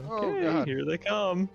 Oh Okay, god. here they come.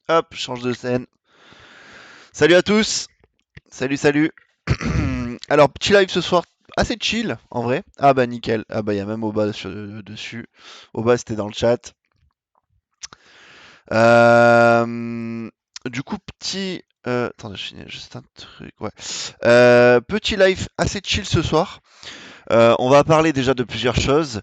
Hop, change de scène. Salut à tous. Salut, salut. Alors, petit live ce soir. Assez chill, en vrai. Ah bah nickel. Ah bah il y a même Oba dessus. Oba, c'était dans le chat. Euh, du coup, petit... attendez, je finis juste un truc. Ouais. Petit live assez chill ce soir. On va parler déjà de plusieurs choses,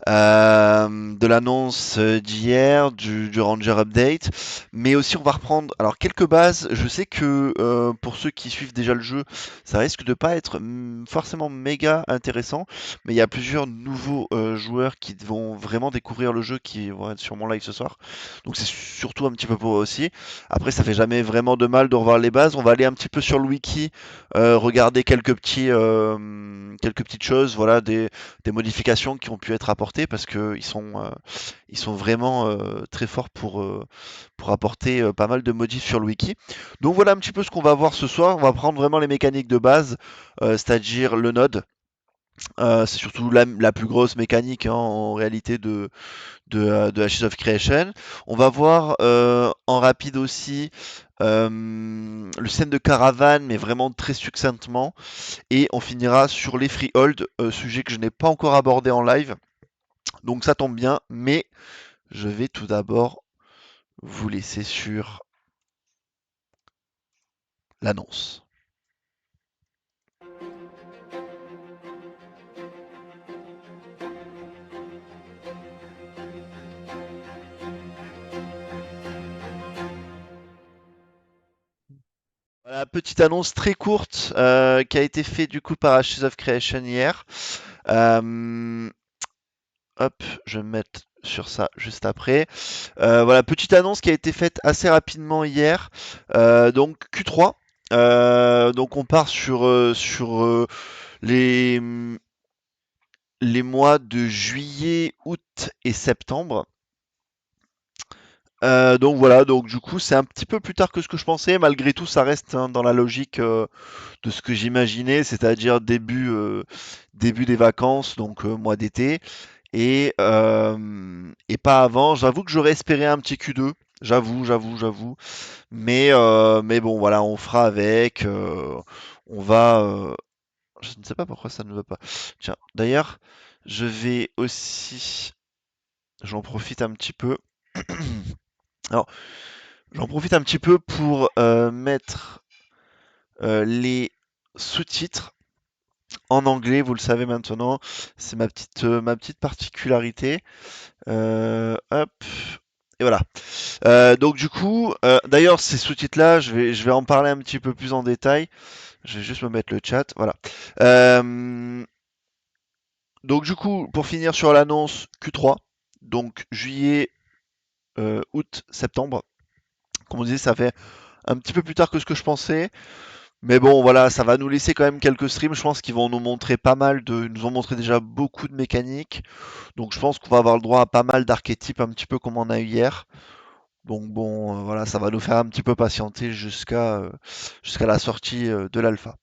de l'annonce d'hier, du Ranger Update, mais aussi on va reprendre alors quelques bases. Je sais que pour ceux qui suivent déjà le jeu, ça risque de pas être forcément méga intéressant, mais il y a plusieurs nouveaux joueurs qui vont vraiment découvrir le jeu qui vont être sur mon live ce soir. Donc c'est surtout un petit peu pour eux aussi. Après, ça fait jamais vraiment de mal de revoir les bases. On va aller un petit peu sur le wiki, regarder quelques petites choses, voilà, des modifications qui ont pu être apportées parce que ils sont vraiment très forts pour apporter pas mal de modifs sur le wiki. Donc voilà un petit peu ce qu'on va voir ce soir. On va prendre vraiment les mécaniques de base, c'est-à-dire le node. C'est surtout la plus grosse mécanique hein, en réalité de Ashes of Creation. On va voir en rapide aussi le scène de caravane, mais vraiment très succinctement. Et on finira sur les freehold, sujet que je n'ai pas encore abordé en live. Donc ça tombe bien, mais je vais tout d'abord vous laisser sur l'annonce. Voilà, petite annonce très courte qui a été faite du coup par Ashes of Creation hier. Euh, hop, je vais me mettre sur ça juste après. Voilà, petite annonce qui a été faite assez rapidement hier. Donc Q3. Donc on part sur les, les mois de juillet, août et septembre. Donc voilà, donc du coup c'est un petit peu plus tard que ce que je pensais. Malgré tout, ça reste hein, dans la logique de ce que j'imaginais, c'est-à-dire début des vacances, donc mois d'été, et pas avant. J'avoue que j'aurais espéré un petit Q2. J'avoue. Mais bon, voilà, on fera avec. On va. je ne sais pas pourquoi ça ne va pas. Tiens, d'ailleurs, je vais aussi, j'en profite un petit peu. Alors, j'en profite un petit peu pour mettre les sous-titres en anglais, vous le savez maintenant, c'est ma petite particularité. Hop, et voilà. Donc du coup, d'ailleurs ces sous-titres-là, je vais en parler un petit peu plus en détail. Je vais juste me mettre le chat, voilà. Euh, donc du coup, pour finir sur l'annonce Q3, donc juillet, août, septembre. Comme on disait, ça fait un petit peu plus tard que ce que je pensais. Mais bon, voilà, ça va nous laisser quand même quelques streams. Je pense qu'ils vont nous montrer pas mal de. Ils nous ont montré déjà beaucoup de mécaniques. Donc je pense qu'on va avoir le droit à pas mal d'archétypes, un petit peu comme on a eu hier. Donc bon, voilà, ça va nous faire un petit peu patienter jusqu'à la sortie de l'alpha.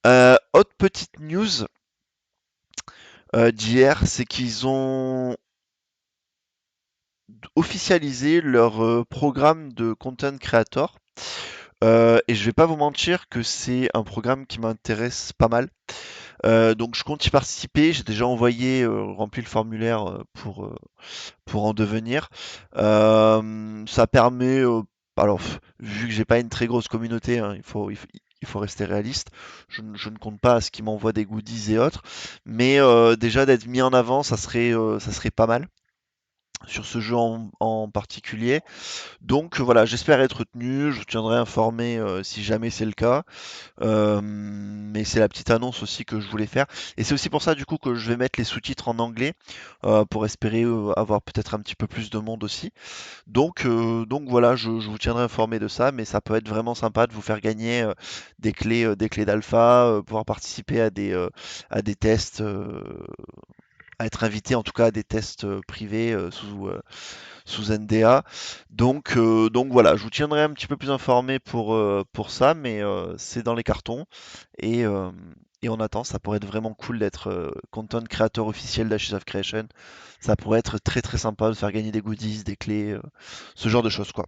Autre petite news d'hier, c'est qu'ils ont officialisé leur programme de content creator. Et je vais pas vous mentir que c'est un programme qui m'intéresse pas mal. Donc je compte y participer. J'ai déjà envoyé, rempli le formulaire pour en devenir. Ça permet, alors vu que j'ai pas une très grosse communauté, hein, il faut rester réaliste. Je ne compte pas à ce qu'ils m'envoient des goodies et autres, mais déjà d'être mis en avant, ça serait pas mal sur ce jeu en particulier. Donc voilà, j'espère être retenu. Je vous tiendrai informé si jamais c'est le cas. Mais c'est la petite annonce aussi que je voulais faire. Et c'est aussi pour ça du coup que je vais mettre les sous-titres en anglais pour espérer avoir peut-être un petit peu plus de monde aussi. Donc voilà, je vous tiendrai informé de ça, mais ça peut être vraiment sympa de vous faire gagner des clés d'alpha, pouvoir participer à des tests, à être invité en tout cas à des tests privés sous NDA. Donc voilà, je vous tiendrai un petit peu plus informé pour ça, mais c'est dans les cartons. Et, euh, et on attend, ça pourrait être vraiment cool d'être content créateur officiel d'Ashes of Creation. Ça pourrait être très très sympa de faire gagner des goodies, des clés, ce genre de choses quoi.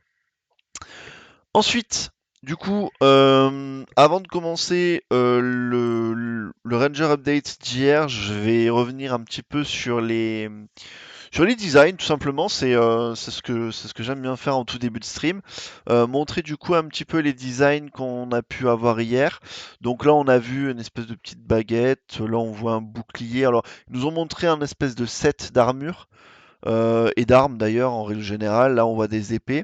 Ensuite, du coup, avant de commencer le Ranger Update d'hier, je vais revenir un petit peu sur les designs, tout simplement, c'est ce que j'aime bien faire en tout début de stream. Montrer du coup un petit peu les designs qu'on a pu avoir hier. Donc là, on a vu une espèce de petite baguette. Là, on voit un bouclier. Alors, ils nous ont montré un espèce de set d'armure et d'armes d'ailleurs en règle générale. Là, on voit des épées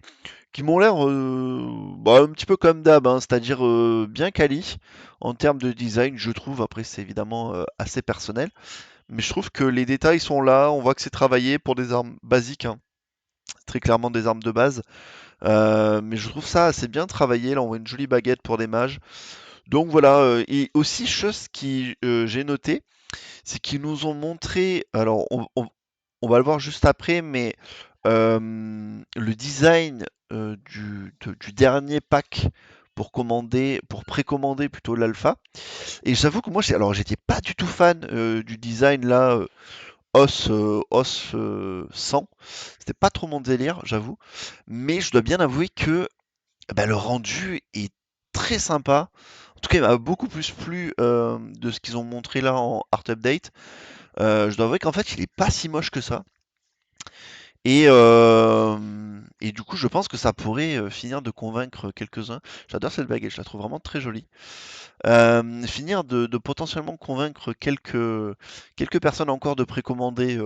qui m'ont l'air bah, un petit peu comme d'hab, hein, c'est-à-dire bien quali en termes de design, je trouve. Après, c'est évidemment assez personnel. Mais je trouve que les détails sont là, on voit que c'est travaillé pour des armes basiques, hein, très clairement des armes de base. Mais je trouve ça assez bien travaillé, là on voit une jolie baguette pour des mages. Donc voilà, et aussi chose qui j'ai noté, c'est qu'ils nous ont montré, alors on va le voir juste après, mais le design du dernier pack pour précommander plutôt l'alpha. Et j'avoue que moi, alors j'étais pas du tout fan du design là, sang. C'était pas trop mon délire, j'avoue. Mais je dois bien avouer que bah, le rendu est très sympa. En tout cas, il m'a beaucoup plus plu de ce qu'ils ont montré là en Art Update. Je dois avouer qu'en fait, il est pas si moche que ça. Et du coup, je pense que ça pourrait finir de convaincre quelques-uns. J'adore cette baguette, je la trouve vraiment très jolie. Finir de potentiellement convaincre quelques personnes encore de précommander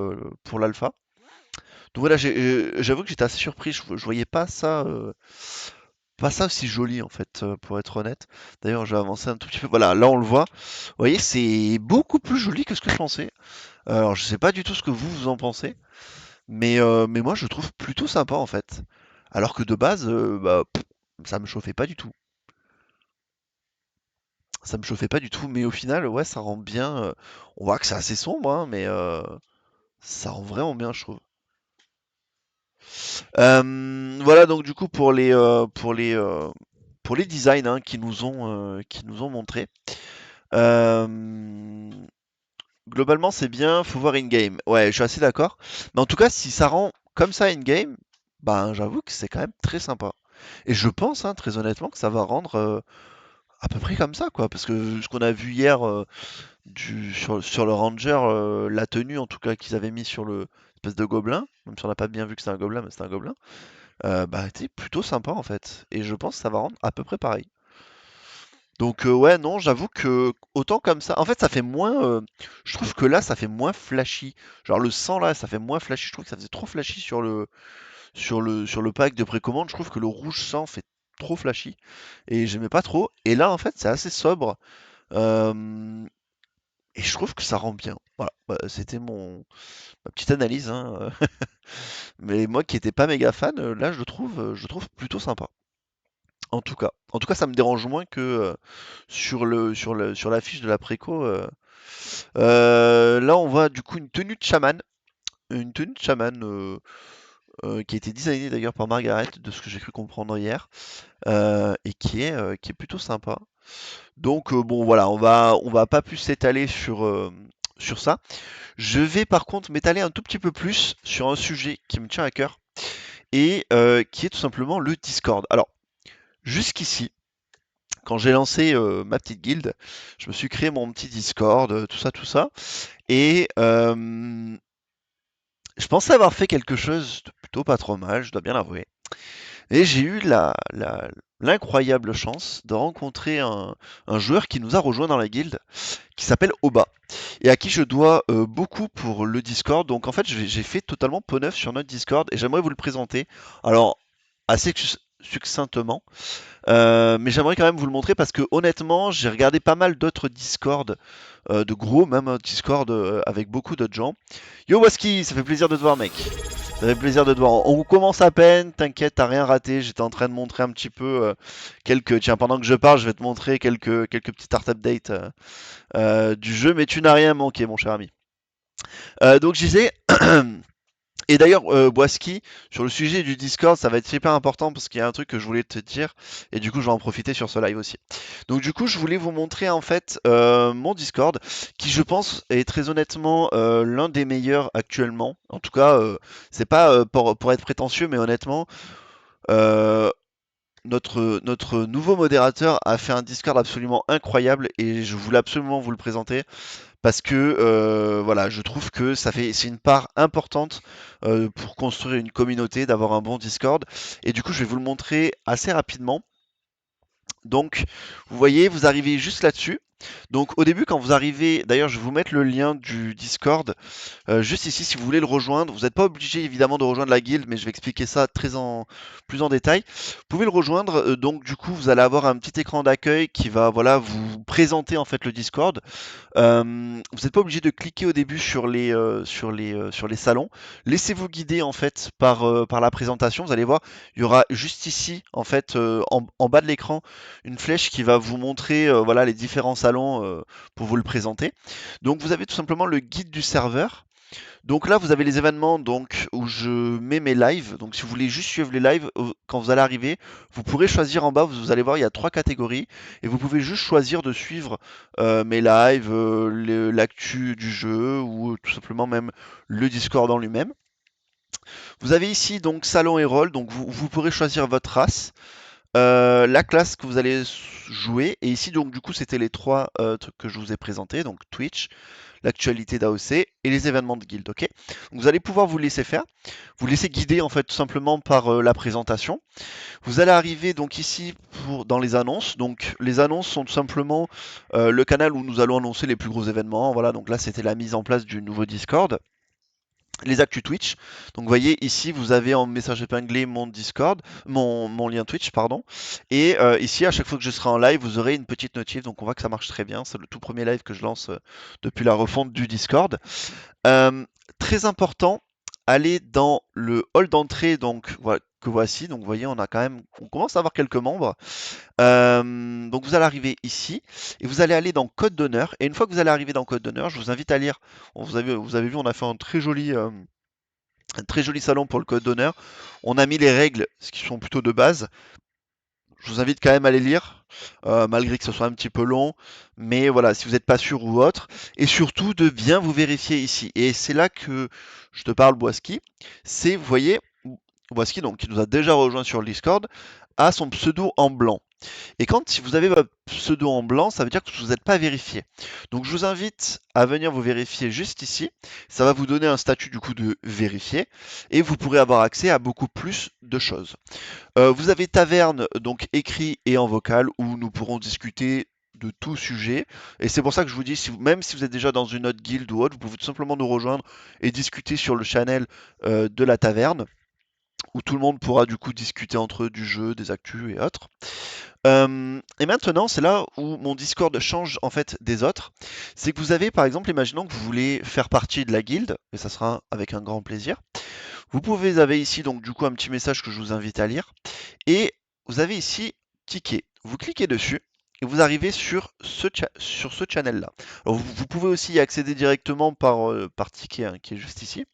pour l'alpha. Donc voilà, j'avoue que j'étais assez surpris, je voyais pas ça aussi joli en fait, pour être honnête. D'ailleurs, je vais avancer un tout petit peu. Voilà, là on le voit. Vous voyez, c'est beaucoup plus joli que ce que je pensais. Alors, je sais pas du tout ce que vous en pensez, mais moi je trouve plutôt sympa en fait. Alors que de base, bah, ça me chauffait pas du tout. Ça me chauffait pas du tout, mais au final, ouais, ça rend bien. On voit que c'est assez sombre, hein, mais ça rend vraiment bien, je trouve. Voilà donc du coup pour les designs hein, qui nous ont montré. Euh, Globalement, c'est bien, faut voir in-game. Ouais, je suis assez d'accord. Mais en tout cas, si ça rend comme ça in-game, ben j'avoue que c'est quand même très sympa. Et je pense, hein, très honnêtement, que ça va rendre à peu près comme ça, quoi. Parce que ce qu'on a vu hier sur le Ranger, la tenue en tout cas qu'ils avaient mis sur le espèce de gobelin, même si on n'a pas bien vu que c'était un gobelin, mais c'était un gobelin, bah c'était plutôt sympa en fait. Et je pense que ça va rendre à peu près pareil. Donc ouais, non, j'avoue que autant comme ça, en fait ça fait moins, je trouve que là ça fait moins flashy. Genre le sang là, ça fait moins flashy. Je trouve que ça faisait trop flashy sur le pack de précommande. Je trouve que le rouge sang fait trop flashy et j'aimais pas trop. Et là en fait c'est assez sobre. euh, et je trouve que ça rend bien. Voilà, bah, c'était ma petite analyse, hein. Mais moi qui étais pas méga fan, là je le trouve plutôt sympa. En tout cas, ça me dérange moins que sur la fiche de la préco. Là, on voit du coup une tenue de chaman qui a été designée d'ailleurs par Margaret, de ce que j'ai cru comprendre hier, et qui est plutôt sympa. Donc bon, voilà, on va pas plus s'étaler sur ça. Je vais par contre m'étaler un tout petit peu plus sur un sujet qui me tient à cœur et qui est tout simplement le Discord. Alors, jusqu'ici, quand j'ai lancé ma petite guilde, je me suis créé mon petit Discord, tout ça, tout ça. Et je pensais avoir fait quelque chose de plutôt pas trop mal, je dois bien l'avouer. Et j'ai eu l'incroyable chance de rencontrer un joueur qui nous a rejoint dans la guilde, qui s'appelle Oba, et à qui je dois beaucoup pour le Discord. Donc en fait, j'ai fait totalement peau neuve sur notre Discord, et j'aimerais vous le présenter. Alors, assez succinctement. Mais j'aimerais quand même vous le montrer parce que honnêtement, j'ai regardé pas mal d'autres Discord, de gros, même un Discord avec beaucoup d'autres gens. Yo Waski, ça fait plaisir de te voir, mec. Ça fait plaisir de te voir. On commence à peine, t'inquiète, t'as rien raté. J'étais en train de montrer un petit peu quelques. Tiens, pendant que je parle, je vais te montrer quelques petits start updates du jeu, mais tu n'as rien manqué, mon cher ami. Donc, je disais. Et d'ailleurs, Boiski, sur le sujet du Discord, ça va être super important parce qu'il y a un truc que je voulais te dire et du coup, je vais en profiter sur ce live aussi. Donc, du coup, je voulais vous montrer en fait mon Discord qui, je pense, est très honnêtement l'un des meilleurs actuellement. En tout cas, c'est pas pour être prétentieux, mais honnêtement, euh, notre nouveau modérateur a fait un Discord absolument incroyable et je voulais absolument vous le présenter parce que voilà, je trouve que c'est une part importante pour construire une communauté, d'avoir un bon Discord. Et du coup, je vais vous le montrer assez rapidement. Donc, vous voyez, vous arrivez juste là-dessus. Donc, au début, quand vous arrivez, d'ailleurs, je vais vous mettre le lien du Discord juste ici si vous voulez le rejoindre. Vous n'êtes pas obligé évidemment de rejoindre la guilde, mais je vais expliquer ça plus en détail. Vous pouvez le rejoindre, donc du coup, vous allez avoir un petit écran d'accueil qui va voilà vous présenter en fait le Discord. Vous n'êtes pas obligé de cliquer au début sur les salons. Laissez-vous guider en fait par la présentation. Vous allez voir, il y aura juste ici en fait en bas de l'écran une flèche qui va vous montrer voilà les différents salons pour vous le présenter. Donc vous avez tout simplement le guide du serveur. Donc là, vous avez les événements donc, où je mets mes lives. Donc si vous voulez juste suivre les lives, quand vous allez arriver, vous pourrez choisir en bas, vous allez voir, il y a 3 catégories. Et vous pouvez juste choisir de suivre mes lives, l'actu du jeu, ou tout simplement même le Discord en lui-même. Vous avez ici donc salon et rôle, donc vous pourrez choisir votre race. La classe que vous allez jouer, et ici donc du coup c'était les 3 trucs que je vous ai présentés, donc Twitch, l'actualité d'AOC et les événements de guild, ok. Donc vous allez pouvoir vous laisser faire, vous laisser guider en fait tout simplement par la présentation. Vous allez arriver donc ici dans les annonces, donc les annonces sont tout simplement le canal où nous allons annoncer les plus gros événements, voilà, donc là c'était la mise en place du nouveau Discord. Les actus Twitch. Donc vous voyez ici vous avez en message épinglé mon Discord, mon lien Twitch pardon. Et ici à chaque fois que je serai en live vous aurez une petite notif. Donc on voit que ça marche très bien. C'est le tout premier live que je lance depuis la refonte du Discord. Très important, allez dans le hall d'entrée donc voilà, que voici. Donc vous voyez on commence à avoir quelques membres. Donc vous allez arriver ici et vous allez aller dans code d'honneur. Et une fois que vous allez arriver dans code d'honneur, je vous invite à lire. Vous avez vu, on a fait un très joli salon pour le code d'honneur. On a mis les règles, ce qui sont plutôt de base. Je vous invite quand même à les lire, malgré que ce soit un petit peu long. Mais voilà, si vous n'êtes pas sûr ou autre. Et surtout de bien vous vérifier ici. Et c'est là que je te parle, Boiski. C'est, vous voyez, Boiski, donc qui nous a déjà rejoint sur le Discord, a son pseudo en blanc. Et quand si vous avez votre pseudo en blanc, ça veut dire que vous n'êtes pas vérifié. Donc je vous invite à venir vous vérifier juste ici. Ça va vous donner un statut du coup de vérifié et vous pourrez avoir accès à beaucoup plus de choses. Vous avez taverne donc écrit et en vocal où nous pourrons discuter de tout sujet. Et c'est pour ça que je vous dis, même si vous êtes déjà dans une autre guilde ou autre, vous pouvez tout simplement nous rejoindre et discuter sur le channel de la taverne où tout le monde pourra du coup discuter entre eux du jeu, des actus et autres. Et maintenant, c'est là où mon Discord change en fait des autres. C'est que vous avez par exemple, imaginons que vous voulez faire partie de la guilde, et ça sera avec un grand plaisir. Vous avez ici donc du coup un petit message que je vous invite à lire. Et vous avez ici ticket. Vous cliquez dessus et vous arrivez sur ce channel-là. Alors vous pouvez aussi y accéder directement par ticket hein, qui est juste ici.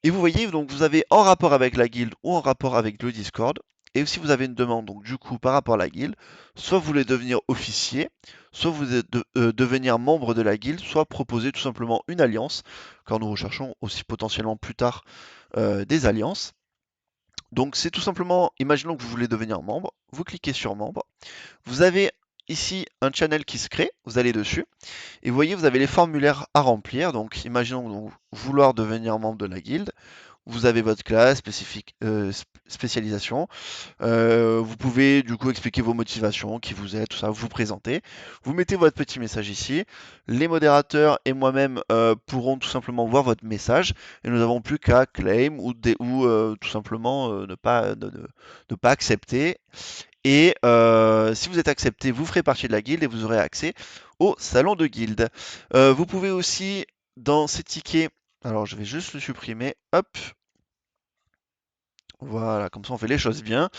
Et vous voyez, donc vous avez en rapport avec la guilde ou en rapport avec le Discord. Et si vous avez une demande, donc du coup par rapport à la guilde, soit vous voulez devenir officier, soit vous êtes devenir membre de la guilde, soit proposer tout simplement une alliance, car nous recherchons aussi potentiellement plus tard des alliances. Donc c'est tout simplement, imaginons que vous voulez devenir membre, vous cliquez sur membre, vous avez ici un channel qui se crée, vous allez dessus, et vous voyez, vous avez les formulaires à remplir. Donc imaginons donc, vouloir devenir membre de la guilde, vous avez votre classe, spécialisation. Vous pouvez du coup expliquer vos motivations, qui vous êtes, tout ça, vous présenter. Vous mettez votre petit message ici. Les modérateurs et moi-même pourront tout simplement voir votre message et nous n'avons plus qu'à claim ou tout simplement ne pas accepter. Et si vous êtes accepté, vous ferez partie de la guilde et vous aurez accès au salon de guilde. Vous pouvez aussi, dans ces tickets, alors je vais juste le supprimer, hop, voilà, comme ça on fait les choses bien.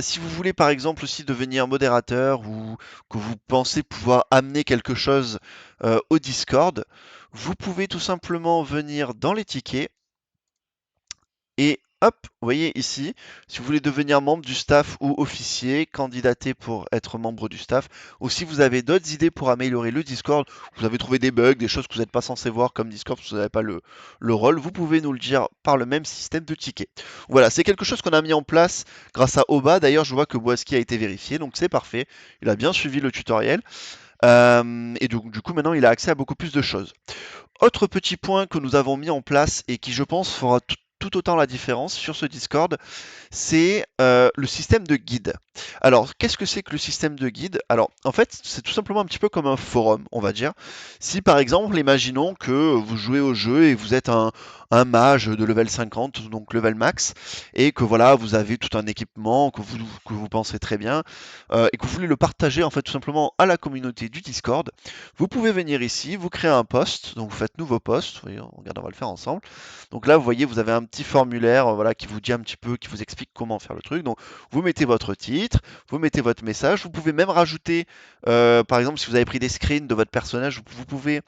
Si vous voulez par exemple aussi devenir modérateur ou que vous pensez pouvoir amener quelque chose au Discord, vous pouvez tout simplement venir dans les tickets et hop, vous voyez ici, si vous voulez devenir membre du staff ou officier, candidater pour être membre du staff, ou si vous avez d'autres idées pour améliorer le Discord, vous avez trouvé des bugs, des choses que vous n'êtes pas censé voir comme Discord parce que vous n'avez pas le rôle, vous pouvez nous le dire par le même système de tickets. Voilà, c'est quelque chose qu'on a mis en place grâce à Oba. D'ailleurs, je vois que Boaski a été vérifié, donc c'est parfait. Il a bien suivi le tutoriel. Et donc, du coup, maintenant, il a accès à beaucoup plus de choses. Autre petit point que nous avons mis en place et qui, je pense, fera tout autant la différence sur ce Discord, c'est le système de guide. Alors, qu'est-ce que c'est que le système de guide? Alors, en fait, c'est tout simplement un petit peu comme un forum, on va dire. Si par exemple, imaginons que vous jouez au jeu et vous êtes un mage de level 50, donc level max, et que voilà, vous avez tout un équipement que vous pensez très bien, et que vous voulez le partager en fait tout simplement à la communauté du Discord, vous pouvez venir ici, vous créez un post, donc vous faites nouveau post, voyez, regarde, on va le faire ensemble. Donc là, vous voyez, vous avez un petit formulaire, voilà, qui vous dit un petit peu, qui vous explique comment faire le truc. Donc, vous mettez votre titre, vous mettez votre message. Vous pouvez même rajouter, par exemple, si vous avez pris des screens de votre personnage, vous pouvez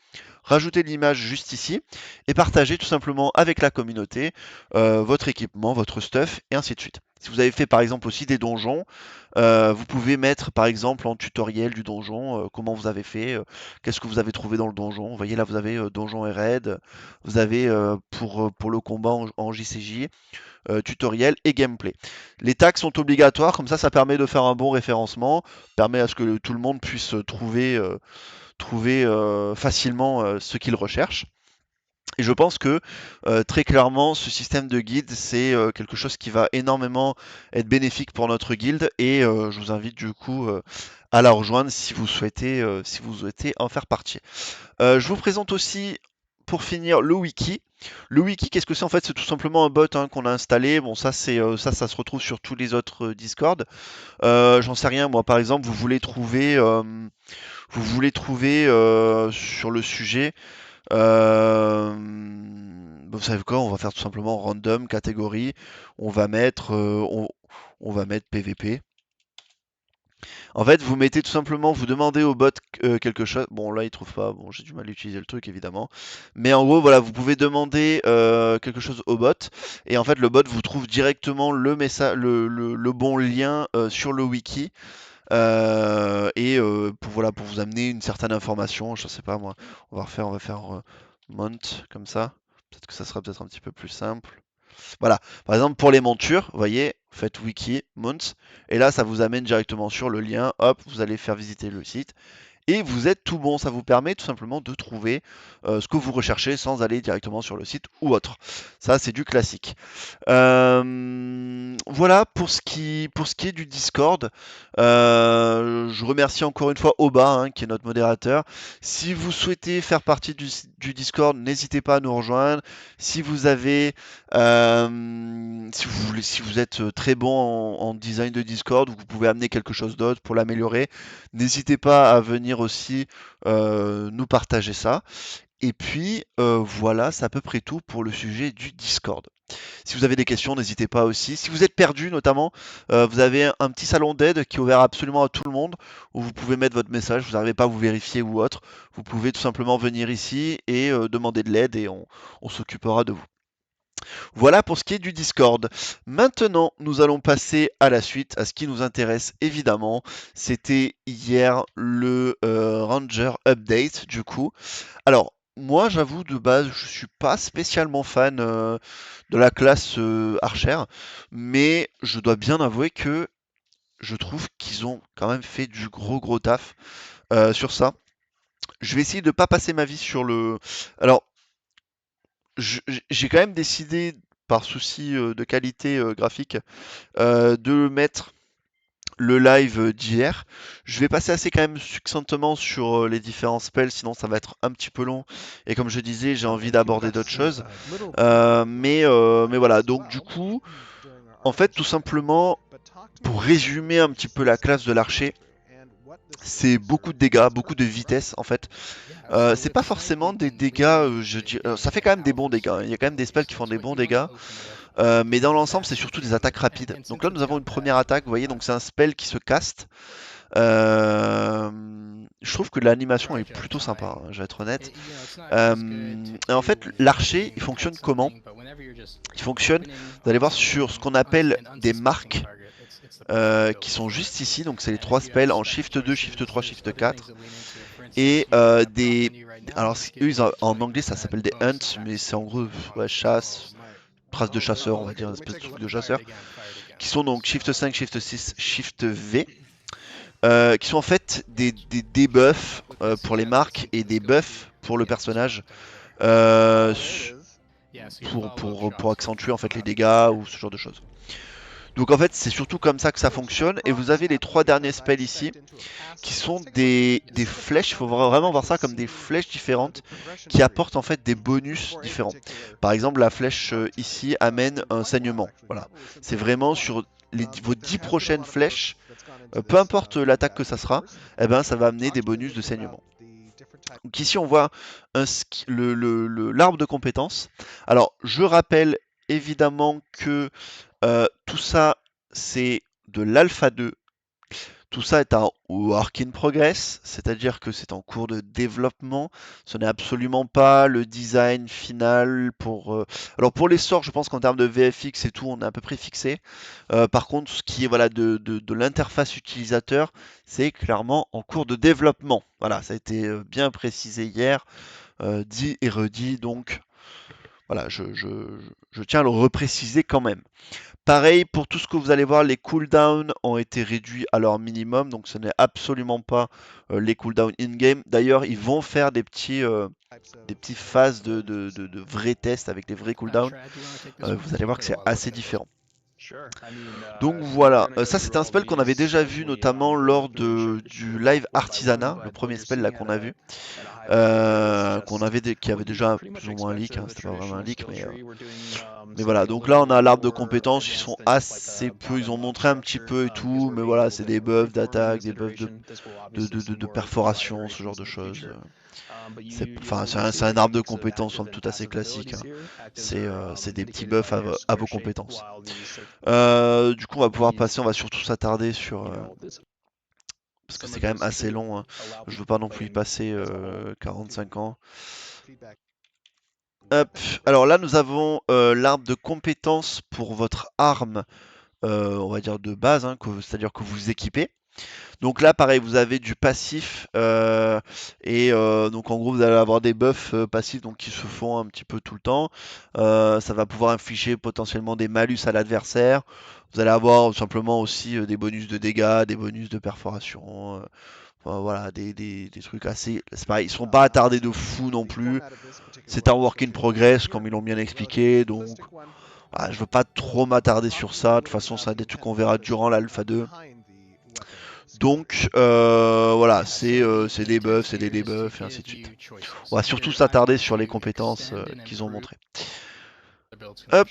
rajouter l'image juste ici et partager tout simplement avec la communauté votre équipement, votre stuff et ainsi de suite. Si vous avez fait par exemple aussi des donjons, vous pouvez mettre par exemple en tutoriel du donjon comment vous avez fait, qu'est-ce que vous avez trouvé dans le donjon. Vous voyez là, vous avez donjon et raid, vous avez pour le combat en JCJ, tutoriel et gameplay. Les tags sont obligatoires, comme ça permet de faire un bon référencement, permet à ce que tout le monde puisse trouver facilement ce qu'il recherche. Et je pense que très clairement, ce système de guide, c'est quelque chose qui va énormément être bénéfique pour notre guilde et je vous invite du coup à la rejoindre si vous souhaitez en faire partie. Je vous présente aussi, pour finir, le wiki. Le wiki, qu'est-ce que c'est en fait? C'est tout simplement un bot hein, qu'on a installé. Bon, ça se retrouve sur tous les autres Discord. J'en sais rien, moi par exemple, vous voulez trouver sur le sujet. Vous savez quoi? On va faire tout simplement random catégorie. On va mettre, on va mettre PVP. En fait, vous mettez tout simplement, vous demandez au bot quelque chose. Bon, là, il trouve pas. Bon, j'ai du mal à utiliser le truc, évidemment. Mais en gros, voilà, vous pouvez demander quelque chose au bot. Et en fait, le bot vous trouve directement le message, le bon lien sur le wiki. Et voilà, pour vous amener une certaine information. Je sais pas, moi. On va faire mount comme ça. Peut-être que ça sera peut-être un petit peu plus simple. Voilà. Par exemple, pour les montures, vous voyez, vous faites wiki, mount, et là, ça vous amène directement sur le lien. Hop, vous allez faire visiter le site. Et vous êtes tout bon. Ça vous permet tout simplement de trouver ce que vous recherchez sans aller directement sur le site ou autre. Ça, c'est du classique. Voilà pour ce qui est du Discord. Je remercie encore une fois Oba, hein, qui est notre modérateur. Si vous souhaitez faire partie du Discord, n'hésitez pas à nous rejoindre. Si vous avez, si vous êtes très bon en design de Discord, vous pouvez amener quelque chose d'autre pour l'améliorer. N'hésitez pas à venir aussi nous partager ça. Et puis voilà, c'est à peu près tout pour le sujet du Discord. Si vous avez des questions, n'hésitez pas aussi. Si vous êtes perdu notamment, vous avez un petit salon d'aide qui est ouvert absolument à tout le monde, où vous pouvez mettre votre message, vous n'arrivez pas à vous vérifier ou autre. Vous pouvez tout simplement venir ici et demander de l'aide et on s'occupera de vous. Voilà pour ce qui est du Discord. Maintenant, nous allons passer à la suite, à ce qui nous intéresse évidemment. C'était hier le Ranger Update du coup. Alors, moi j'avoue de base, je suis pas spécialement fan de la classe Archer, mais je dois bien avouer que je trouve qu'ils ont quand même fait du gros taf sur ça. Je vais essayer de pas passer ma vie sur le. Alors, j'ai quand même décidé, par souci de qualité graphique, de mettre le live d'hier. Je vais passer assez quand même succinctement sur les différents spells, sinon ça va être un petit peu long. Et comme je disais, j'ai envie d'aborder d'autres choses. Mais voilà, donc du coup, en fait, tout simplement, pour résumer un petit peu la classe de l'archer, c'est beaucoup de dégâts, beaucoup de vitesse en fait. C'est pas forcément des dégâts, ça fait quand même des bons dégâts, hein. Il y a quand même des spells qui font des bons dégâts. Mais dans l'ensemble, c'est surtout des attaques rapides. Donc là, nous avons une première attaque, vous voyez, donc c'est un spell qui se caste. Euh, je trouve que l'animation est plutôt sympa, hein, je vais être honnête. Et en fait, l'archer, il fonctionne comment? Il fonctionne, vous allez voir sur ce qu'on appelle des marques qui sont juste ici. Donc c'est les trois spells en Shift 2, Shift 3, Shift 4. Et des... Alors eux, en anglais, ça s'appelle des hunts, mais c'est en gros ouais, chasse, trace de chasseur, on va dire, une espèce de truc de chasseur, qui sont donc Shift 5, Shift 6, Shift V, qui sont en fait des debuffs pour les marques et des buffs pour le personnage, euh, pour accentuer en fait les dégâts ou ce genre de choses. Donc en fait c'est surtout comme ça que ça fonctionne, et vous avez les trois derniers spells ici qui sont des flèches. Il faut vraiment voir ça comme des flèches différentes qui apportent en fait des bonus différents. Par exemple, la flèche ici amène un saignement. Voilà, c'est vraiment sur vos 10 prochaines flèches, peu importe l'attaque que ça sera, eh ben, ça va amener des bonus de saignement. Donc ici on voit l'arbre de compétences. Alors je rappelle évidemment que tout ça c'est de l'alpha 2. Tout ça est un work in progress, c'est-à-dire que c'est en cours de développement. Ce n'est absolument pas le design final pour. Alors pour les sorts, je pense qu'en termes de VFX et tout, on est à peu près fixé. Par contre, ce qui est voilà de l'interface utilisateur, c'est clairement en cours de développement. Voilà, ça a été bien précisé hier, dit et redit. Donc voilà, je tiens à le repréciser quand même. Pareil, pour tout ce que vous allez voir, les cooldowns ont été réduits à leur minimum, donc ce n'est absolument pas les cooldowns in-game. D'ailleurs, ils vont faire des petits phases de vrais tests avec des vrais cooldowns. Vous allez voir que c'est assez différent. Donc voilà, ça c'est un spell qu'on avait déjà vu notamment lors du live Artisanat, le premier spell là qu'on a vu, qui avait déjà plus ou moins un leak, hein, c'était pas vraiment un leak, mais voilà. Donc là on a l'arbre de compétences, ils sont assez peu, ils ont montré un petit peu et tout, mais voilà, c'est des buffs d'attaque, des buffs de perforation, ce genre de choses. C'est un arbre de compétences somme toute assez classique, hein. C'est des petits buffs à vos compétences. Du coup, on va pouvoir passer, on va surtout s'attarder sur. Parce que c'est quand même assez long, hein. Je veux pas non plus y passer 45 ans. Hop. Alors là, nous avons l'arbre de compétences pour votre arme, on va dire de base, hein, c'est-à-dire que vous équipez. Donc là, pareil, vous avez du passif donc en gros, vous allez avoir des buffs passifs donc qui se font un petit peu tout le temps. Ça va pouvoir infliger potentiellement des malus à l'adversaire. Vous allez avoir simplement aussi des bonus de dégâts, des bonus de perforation. Enfin, voilà, des trucs assez. C'est pareil, ils sont pas attardés de fou non plus. C'est un work in progress, comme ils l'ont bien expliqué. Donc, voilà, je veux pas trop m'attarder sur ça. De toute façon, ça a des trucs qu'on verra durant l'Alpha 2. Donc voilà, c'est des buffs, c'est des debuffs et ainsi de suite. On va surtout s'attarder sur les compétences qu'ils ont montrées. Hop.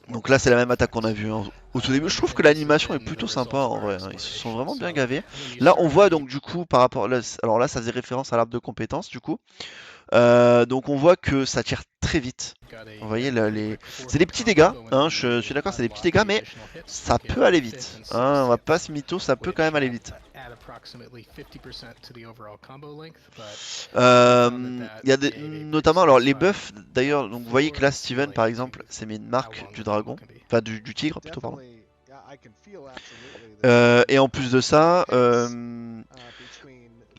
Donc là c'est la même attaque qu'on a vue au tout début. Je trouve que l'animation est plutôt sympa en vrai, hein. Ils se sont vraiment bien gavés. Là on voit donc du coup par rapport... Alors là ça faisait référence à l'arbre de compétences du coup. Donc on voit que ça tire très vite. Vous voyez, c'est des petits dégâts, hein, je suis d'accord, c'est des petits dégâts, mais ça peut aller vite. Hein, on va pas se mytho, ça peut quand même aller vite. Il y a notamment, alors les buffs, d'ailleurs, donc vous voyez que là, Steven, par exemple, s'est mis une marque du dragon, enfin du tigre plutôt, pardon. Et en plus de ça,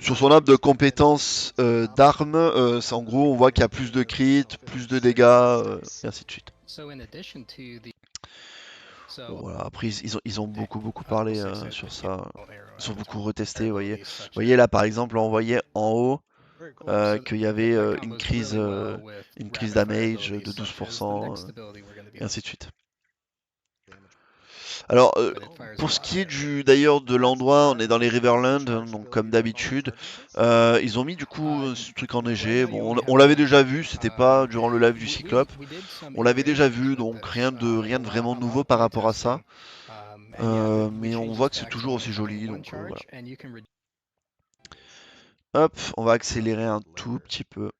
sur son arbre de compétences d'armes, en gros, on voit qu'il y a plus de crits, plus de dégâts, et ainsi de suite. Bon, voilà. Après, ils ont beaucoup parlé sur ça. Ils ont beaucoup retesté, vous voyez. Vous voyez là, par exemple, on voyait en haut qu'il y avait une crise damage de 12%, et ainsi de suite. Alors, pour ce qui est d'ailleurs de l'endroit, on est dans les Riverlands, hein, donc comme d'habitude. Ils ont mis du coup ce truc enneigé. Bon, on l'avait déjà vu, c'était pas durant le live du Cyclope. On l'avait déjà vu, donc rien de vraiment nouveau par rapport à ça. Mais on voit que c'est toujours aussi joli, donc voilà. Hop, on va accélérer un tout petit peu.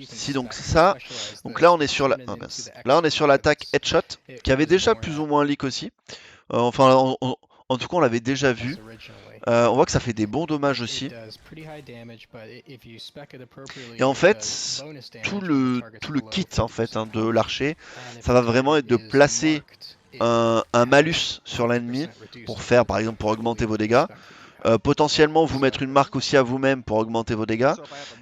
Si donc c'est ça, donc là on est sur là on est sur l'attaque headshot qui avait déjà plus ou moins leak aussi. Enfin en tout cas on l'avait déjà vu. On voit que ça fait des bons dommages aussi. Et en fait tout le kit en fait hein, de l'archer, ça va vraiment être de placer un malus sur l'ennemi pour faire par exemple pour augmenter vos dégâts. Potentiellement vous mettre une marque aussi à vous-même pour augmenter vos dégâts.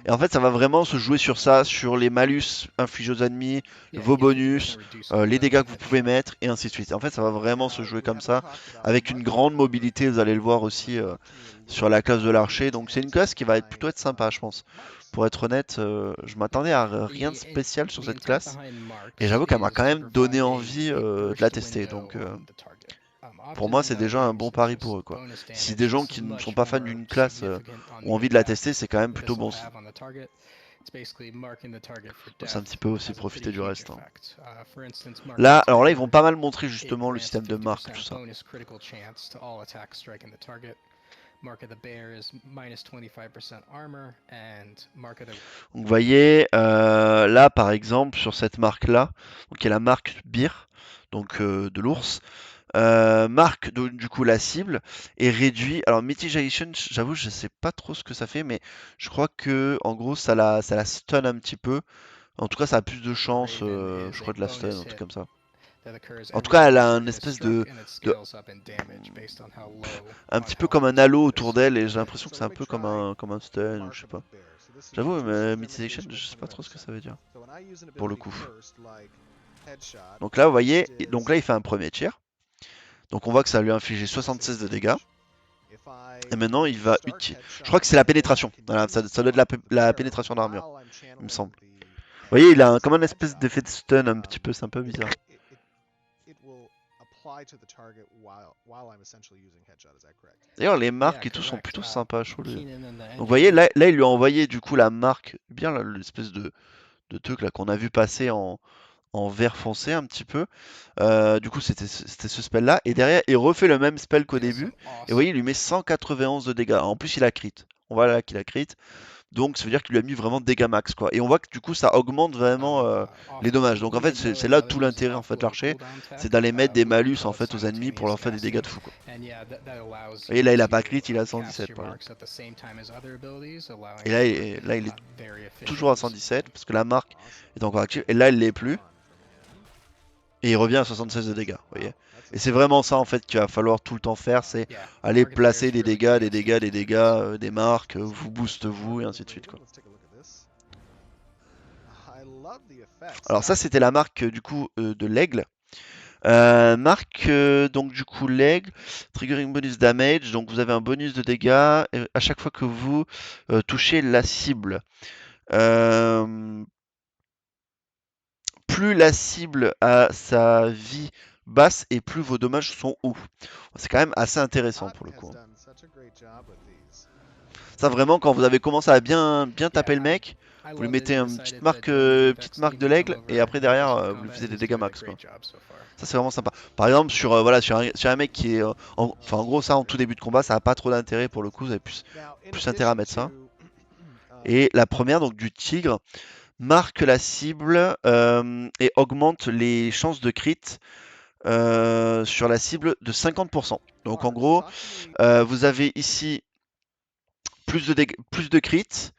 Et en fait ça va vraiment se jouer sur ça, sur les malus infligés aux ennemis, vos bonus, les dégâts que vous pouvez mettre et ainsi de suite. En fait ça va vraiment se jouer comme ça, avec une grande mobilité, vous allez le voir aussi sur la classe de l'archer. Donc c'est une classe qui va plutôt être sympa je pense. Pour être honnête, je m'attendais à rien de spécial sur cette classe. Et j'avoue qu'elle m'a quand même donné envie de la tester. Donc pour moi, c'est déjà un bon pari pour eux, quoi. Si des gens qui ne sont pas fans d'une classe ont envie de la tester, c'est quand même plutôt bon signe. C'est un petit peu aussi profiter du reste. Hein. Là, alors là, ils vont pas mal montrer justement le système de marque, tout ça. Donc, vous voyez, là, par exemple, sur cette marque-là, donc il y a la marque Beer, donc de l'ours. Marque du coup la cible et réduit. Alors mitigation, j'avoue, je sais pas trop ce que ça fait, mais je crois que en gros ça la stun un petit peu. En tout cas, ça a plus de chance, je crois, de la stun, un truc comme ça. En tout cas, elle a un espèce un petit peu comme un halo autour d'elle et j'ai l'impression que c'est un peu comme un stun, ou je sais pas. J'avoue, mais mitigation, je sais pas trop ce que ça veut dire pour le coup. Donc là, vous voyez, donc là il fait un premier tir. Donc on voit que ça lui a infligé 76 de dégâts. Et maintenant il va utiliser. Je crois que c'est la pénétration. Voilà, ça doit être la pénétration d'armure, il me semble. Vous voyez, il a comme un espèce d'effet de stun un petit peu, c'est un peu bizarre. D'ailleurs, les marques et tout sont plutôt sympas, je trouve. Donc vous voyez, là il lui a envoyé du coup la marque, bien l'espèce de truc là qu'on a vu passer en vert foncé un petit peu. Du coup, c'était ce spell là. Et derrière, il refait le même spell qu'au début. Et vous voyez, il lui met 191 de dégâts. En plus, il a crit. On voit là qu'il a crit. Donc, ça veut dire qu'il lui a mis vraiment dégâts max, quoi. Et on voit que du coup, ça augmente vraiment les dommages. Donc, en fait, c'est là tout l'intérêt en fait de l'archer. C'est d'aller mettre des malus en fait aux ennemis pour leur faire des dégâts de fou, quoi. Et là, il a pas crit, il a 117 par exemple. Et là, il est toujours à 117 parce que la marque est encore active. Et là, elle l'est plus. Et il revient à 76 de dégâts, vous voyez. Et c'est vraiment ça en fait qu'il va falloir tout le temps faire, c'est aller placer des dégâts, des dégâts, des dégâts, des marques, vous booste vous et ainsi de suite quoi. Alors ça c'était la marque du coup de l'aigle. Marque donc du coup l'aigle, triggering bonus damage, donc vous avez un bonus de dégâts à chaque fois que vous touchez la cible. Euh, Plus la cible a sa vie basse et plus vos dommages sont hauts. C'est quand même assez intéressant pour le coup. Ça vraiment quand vous avez commencé à bien taper le mec, vous lui mettez une petite marque de l'aigle et après derrière vous lui faisiez des dégâts max quoi. Ça c'est vraiment sympa. Par exemple sur voilà sur un mec qui est enfin en gros ça en tout début de combat ça a pas trop d'intérêt pour le coup, vous avez plus intérêt à mettre ça. Et la première donc du tigre marque la cible et augmente les chances de crit sur la cible de 50%. Donc en gros, vous avez ici plus de crit,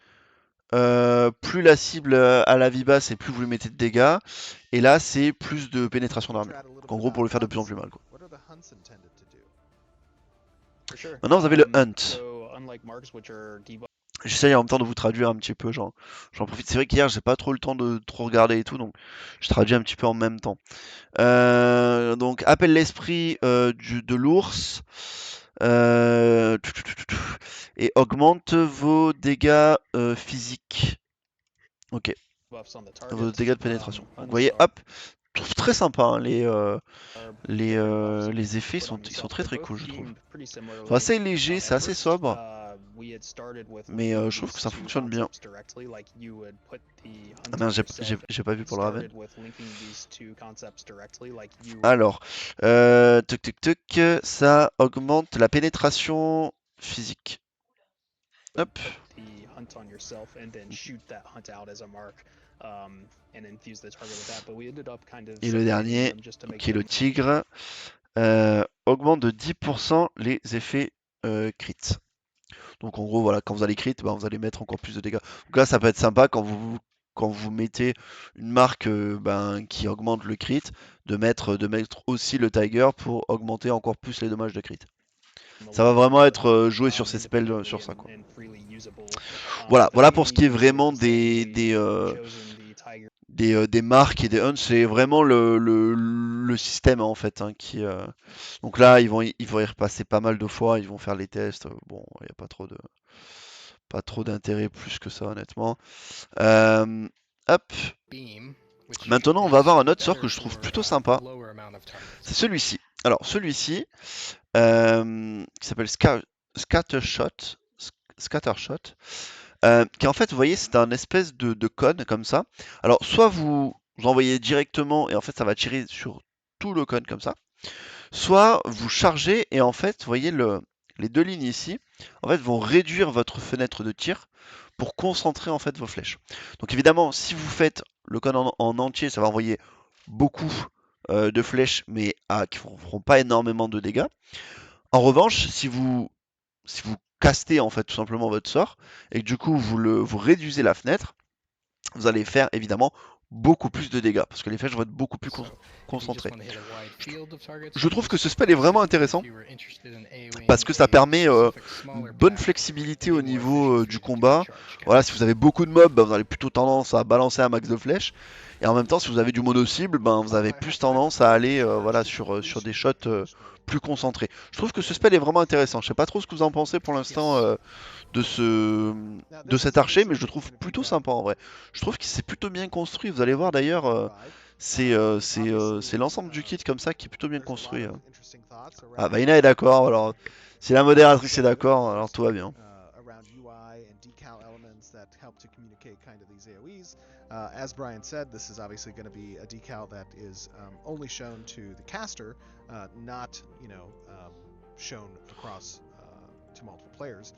plus la cible a la vie basse et plus vous lui mettez de dégâts. Et là, c'est plus de pénétration d'armure. Donc en gros, pour lui faire de plus en plus mal. Quoi. Maintenant, vous avez le hunt. J'essaye en même temps de vous traduire un petit peu, j'en profite. C'est vrai qu'hier, j'ai pas trop le temps de trop regarder et tout, donc je traduis un petit peu en même temps. Donc, appelle l'esprit de l'ours et augmente vos dégâts physiques. Ok, vos dégâts de pénétration. Donc, vous voyez, hop, je trouve très sympa hein, les effets ils sont très très cool, je trouve. C'est assez léger, c'est assez sobre, mais je trouve que ça fonctionne bien. Ah merde, j'ai pas vu pour le Raven. Alors, ça augmente la pénétration physique. Hop. Et le dernier, qui est le tigre, augmente de 10% les effets crit. Donc en gros, voilà, quand vous allez crit, bah, vous allez mettre encore plus de dégâts. Donc là, ça peut être sympa quand vous mettez une marque ben, qui augmente le crit, de mettre aussi le tiger pour augmenter encore plus les dommages de crit. Ça va vraiment être joué sur ces spells, sur ça quoi. Voilà pour ce qui est vraiment des marques et des hunts, c'est vraiment le système en fait hein, qui. Donc là, ils vont y repasser pas mal de fois, ils vont faire les tests. Bon, il n'y a pas trop d'intérêt plus que ça honnêtement. Hop. Maintenant, on va avoir un autre sort que je trouve plutôt sympa. C'est celui-ci. Alors celui-ci, qui s'appelle Scattershot. Scattershot. Qui en fait, vous voyez, c'est un espèce de cône comme ça. Alors, soit vous envoyez directement et en fait, ça va tirer sur tout le cône comme ça. Soit vous chargez et en fait, vous voyez les deux lignes ici, en fait, vont réduire votre fenêtre de tir pour concentrer en fait vos flèches. Donc évidemment, si vous faites le cône en entier, ça va envoyer beaucoup de flèches, mais qui ne feront pas énormément de dégâts. En revanche, si vous castez en fait tout simplement votre sort et que du coup vous réduisez la fenêtre, vous allez faire évidemment beaucoup plus de dégâts parce que les flèches vont être beaucoup plus concentrées. Je trouve que ce spell est vraiment intéressant parce que ça permet une bonne flexibilité au niveau du combat. Voilà, si vous avez beaucoup de mobs, bah, vous avez plutôt tendance à balancer un max de flèches. Et en même temps, si vous avez du mono-cible, ben, vous avez plus tendance à aller voilà, sur des shots plus concentrés. Je trouve que ce spell est vraiment intéressant. Je sais pas trop ce que vous en pensez pour l'instant de cet archer, mais je le trouve plutôt sympa en vrai. Je trouve qu'il s'est plutôt bien construit. Vous allez voir d'ailleurs, c'est l'ensemble du kit comme ça qui est plutôt bien construit. Ah, Vaina est d'accord. Alors, si la modératrice est d'accord, alors tout va bien. As Brian said, this is obviously going to be a decal that is only shown to the caster, not shown across to multiple players.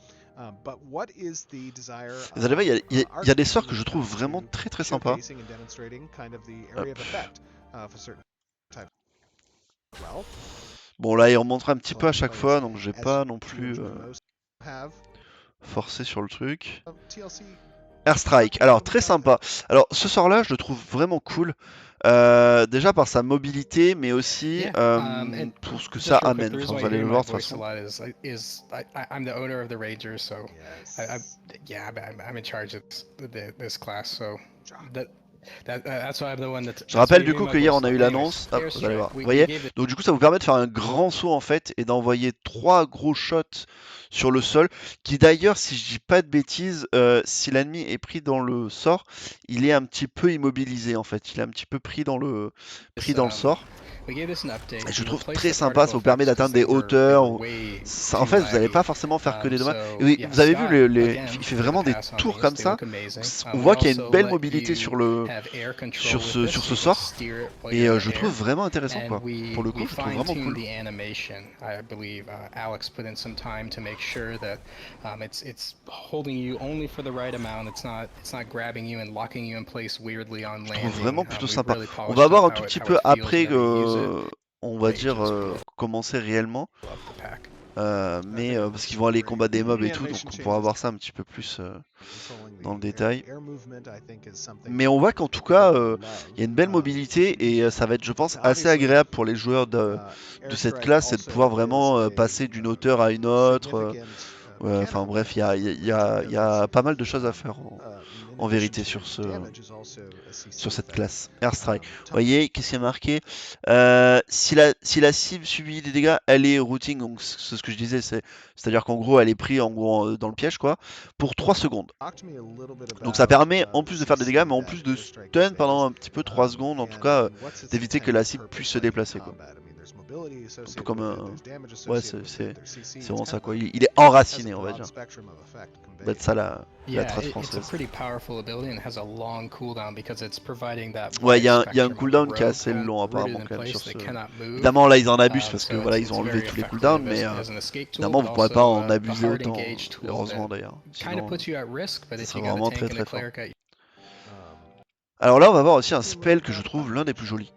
But what is the desire Vous allez voir, il y a des sorts que je trouve comes vraiment to très très sympas. showcasing and demonstrating kind of the Hop. area of effect for certain types as well. Bon, là, il remonte un petit peu à chaque fois, donc j'ai pas non plus have forcé sur le truc. TLC Airstrike. Alors très sympa. Alors ce sort-là, je le trouve vraiment cool. Déjà par sa mobilité, mais aussi And pour ce que ça just real quick, amène. the Enfin, reason why vous you're allez le hearing my voir de toute voice a façon. lot is I'm the owner of the Ranger, so I Yes. yeah, I'm in charge of this class, so that's why I'm the one Je rappelle du hearing coup my que hier voice on a a eu lot. Anyways, l'annonce. Hop, vous allez airstrike. voir. Vous We voyez? gave it. Donc du coup ça vous permet de faire un grand saut en fait et d'envoyer 3 gros shots sur le sol. Qui d'ailleurs, si je dis pas de bêtises, si l'ennemi est pris dans le sort, il est un petit peu immobilisé en fait. Il est un petit peu pris dans le sort. We gave this an update. Et je We trouve replaced très the sympa, ça particle vous permet effects 'cause d'atteindre des they hauteurs. were way En too fait, vous n'allez laggy. pas forcément faire que des dommages. So Et oui, yeah, vous avez vu, Scott il again fait did a vraiment des pass on tours these. comme They ça. look amazing. On We voit qu'il y a une also belle let mobilité you sur le have air control sur with ce this, sur so ce you can sort. steer it while Et you're in je the trouve air. vraiment intéressant And quoi. Pour le coup, we je trouve vraiment fine-tuned cool. the animation. I believe Alex put in some time to make sure that it's holding you only for the right amount. It's not grabbing you and locking you in place weirdly on Je trouve landing. vraiment plutôt We've sympa. really On polished va up voir un how tout petit it peu feels après whenever you use it. on va Rage dire is beautiful. commencer réellement. Love the pack. Mais parce qu'ils vont aller combat des mobs et tout, donc on pourra voir ça un petit peu plus dans le détail. Mais on voit qu'en tout cas, il y a une belle mobilité et ça va être, je pense, assez agréable pour les joueurs de cette classe, c'est de pouvoir vraiment passer d'une hauteur à une autre. Enfin bref, il y a pas mal de choses à faire en vérité sur cette classe. Airstrike. Vous voyez, qu'est-ce qui est marqué? Si la cible subit des dégâts, elle est routing, donc c'est ce que je disais, c'est-à-dire qu'en gros, elle est prise en gros dans le piège, quoi, pour 3 secondes. Donc ça permet, en plus de faire des dégâts, mais en plus de stun pendant un petit peu 3 secondes, en tout cas, d'éviter que la cible puisse se déplacer, quoi. Un peu comme un... Ouais, c'est vraiment ça, quoi. Il est enraciné, on va dire. Ça va être ça la trace It's a française. pretty powerful ability and has a long cooldown because it's providing that Ouais, il y a un spectrum of cooldown qui est rogue assez kind long rooted apparemment in quand même place, sur they ce... cannot move. Évidemment là ils en abusent parce que So voilà it's ils ont enlevé very tous les effective cooldowns, mais as an escape tool, évidemment but vous pourrez pas also en a abuser hard autant, engage tool heureusement that d'ailleurs. kind of Sinon, puts you at risk, but ça if serait you got a vraiment tank très and a très fort. cleric at Alors là on va voir aussi un spell que je trouve l'un des plus jolis,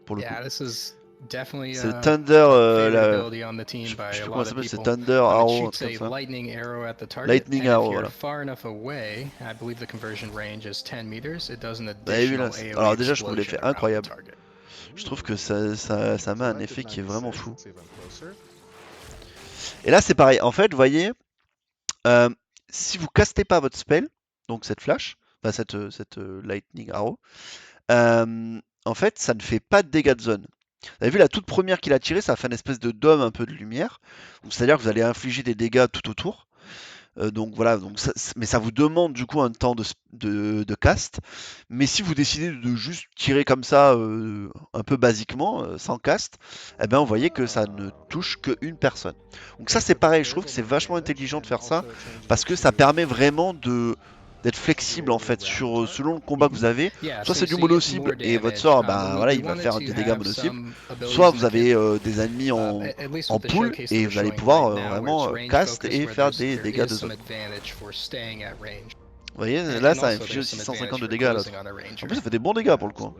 pour le coup. yeah, this is definitely C'est le a Thunder, favorite ability on the je team sais by plus a comment lot ça of s'appelle, c'est people. Thunder It Arrow, un shoots truc a comme ça. lightning arrow at the target, Lightning and if Arrow, you're voilà. far enough away, I believe the conversion range is 10 meters, it does an Vous avez vu là? additional AoE Alors déjà je trouve l'effet explosion around the incroyable. target. Je trouve que ça met un effet qui est vraiment fou. Et là c'est pareil, en fait vous voyez, si vous castez pas votre spell, donc cette flash, enfin cette Lightning Arrow, en fait ça ne fait pas de dégâts de zone. Vous avez vu la toute première qu'il a tirée, ça a fait une espèce de dôme un peu de lumière. C'est-à-dire que vous allez infliger des dégâts tout autour. Donc voilà, mais ça vous demande du coup un temps de cast. Mais si vous décidez de juste tirer comme ça, un peu basiquement, sans cast, eh bien vous voyez que ça ne touche qu'une personne. Donc ça c'est pareil, je trouve que c'est vachement intelligent de faire ça, parce que ça permet vraiment d'être flexible en fait selon le combat que vous avez. Soit c'est du mono cible et votre sort, ben voilà, il va faire des dégâts mono cible. Soit vous avez des ennemis en pool et vous allez pouvoir vraiment cast et faire des dégâts de zone. Vous voyez, là ça a infligé 650 de dégâts à l'autre. En plus ça fait des bons dégâts pour le coup.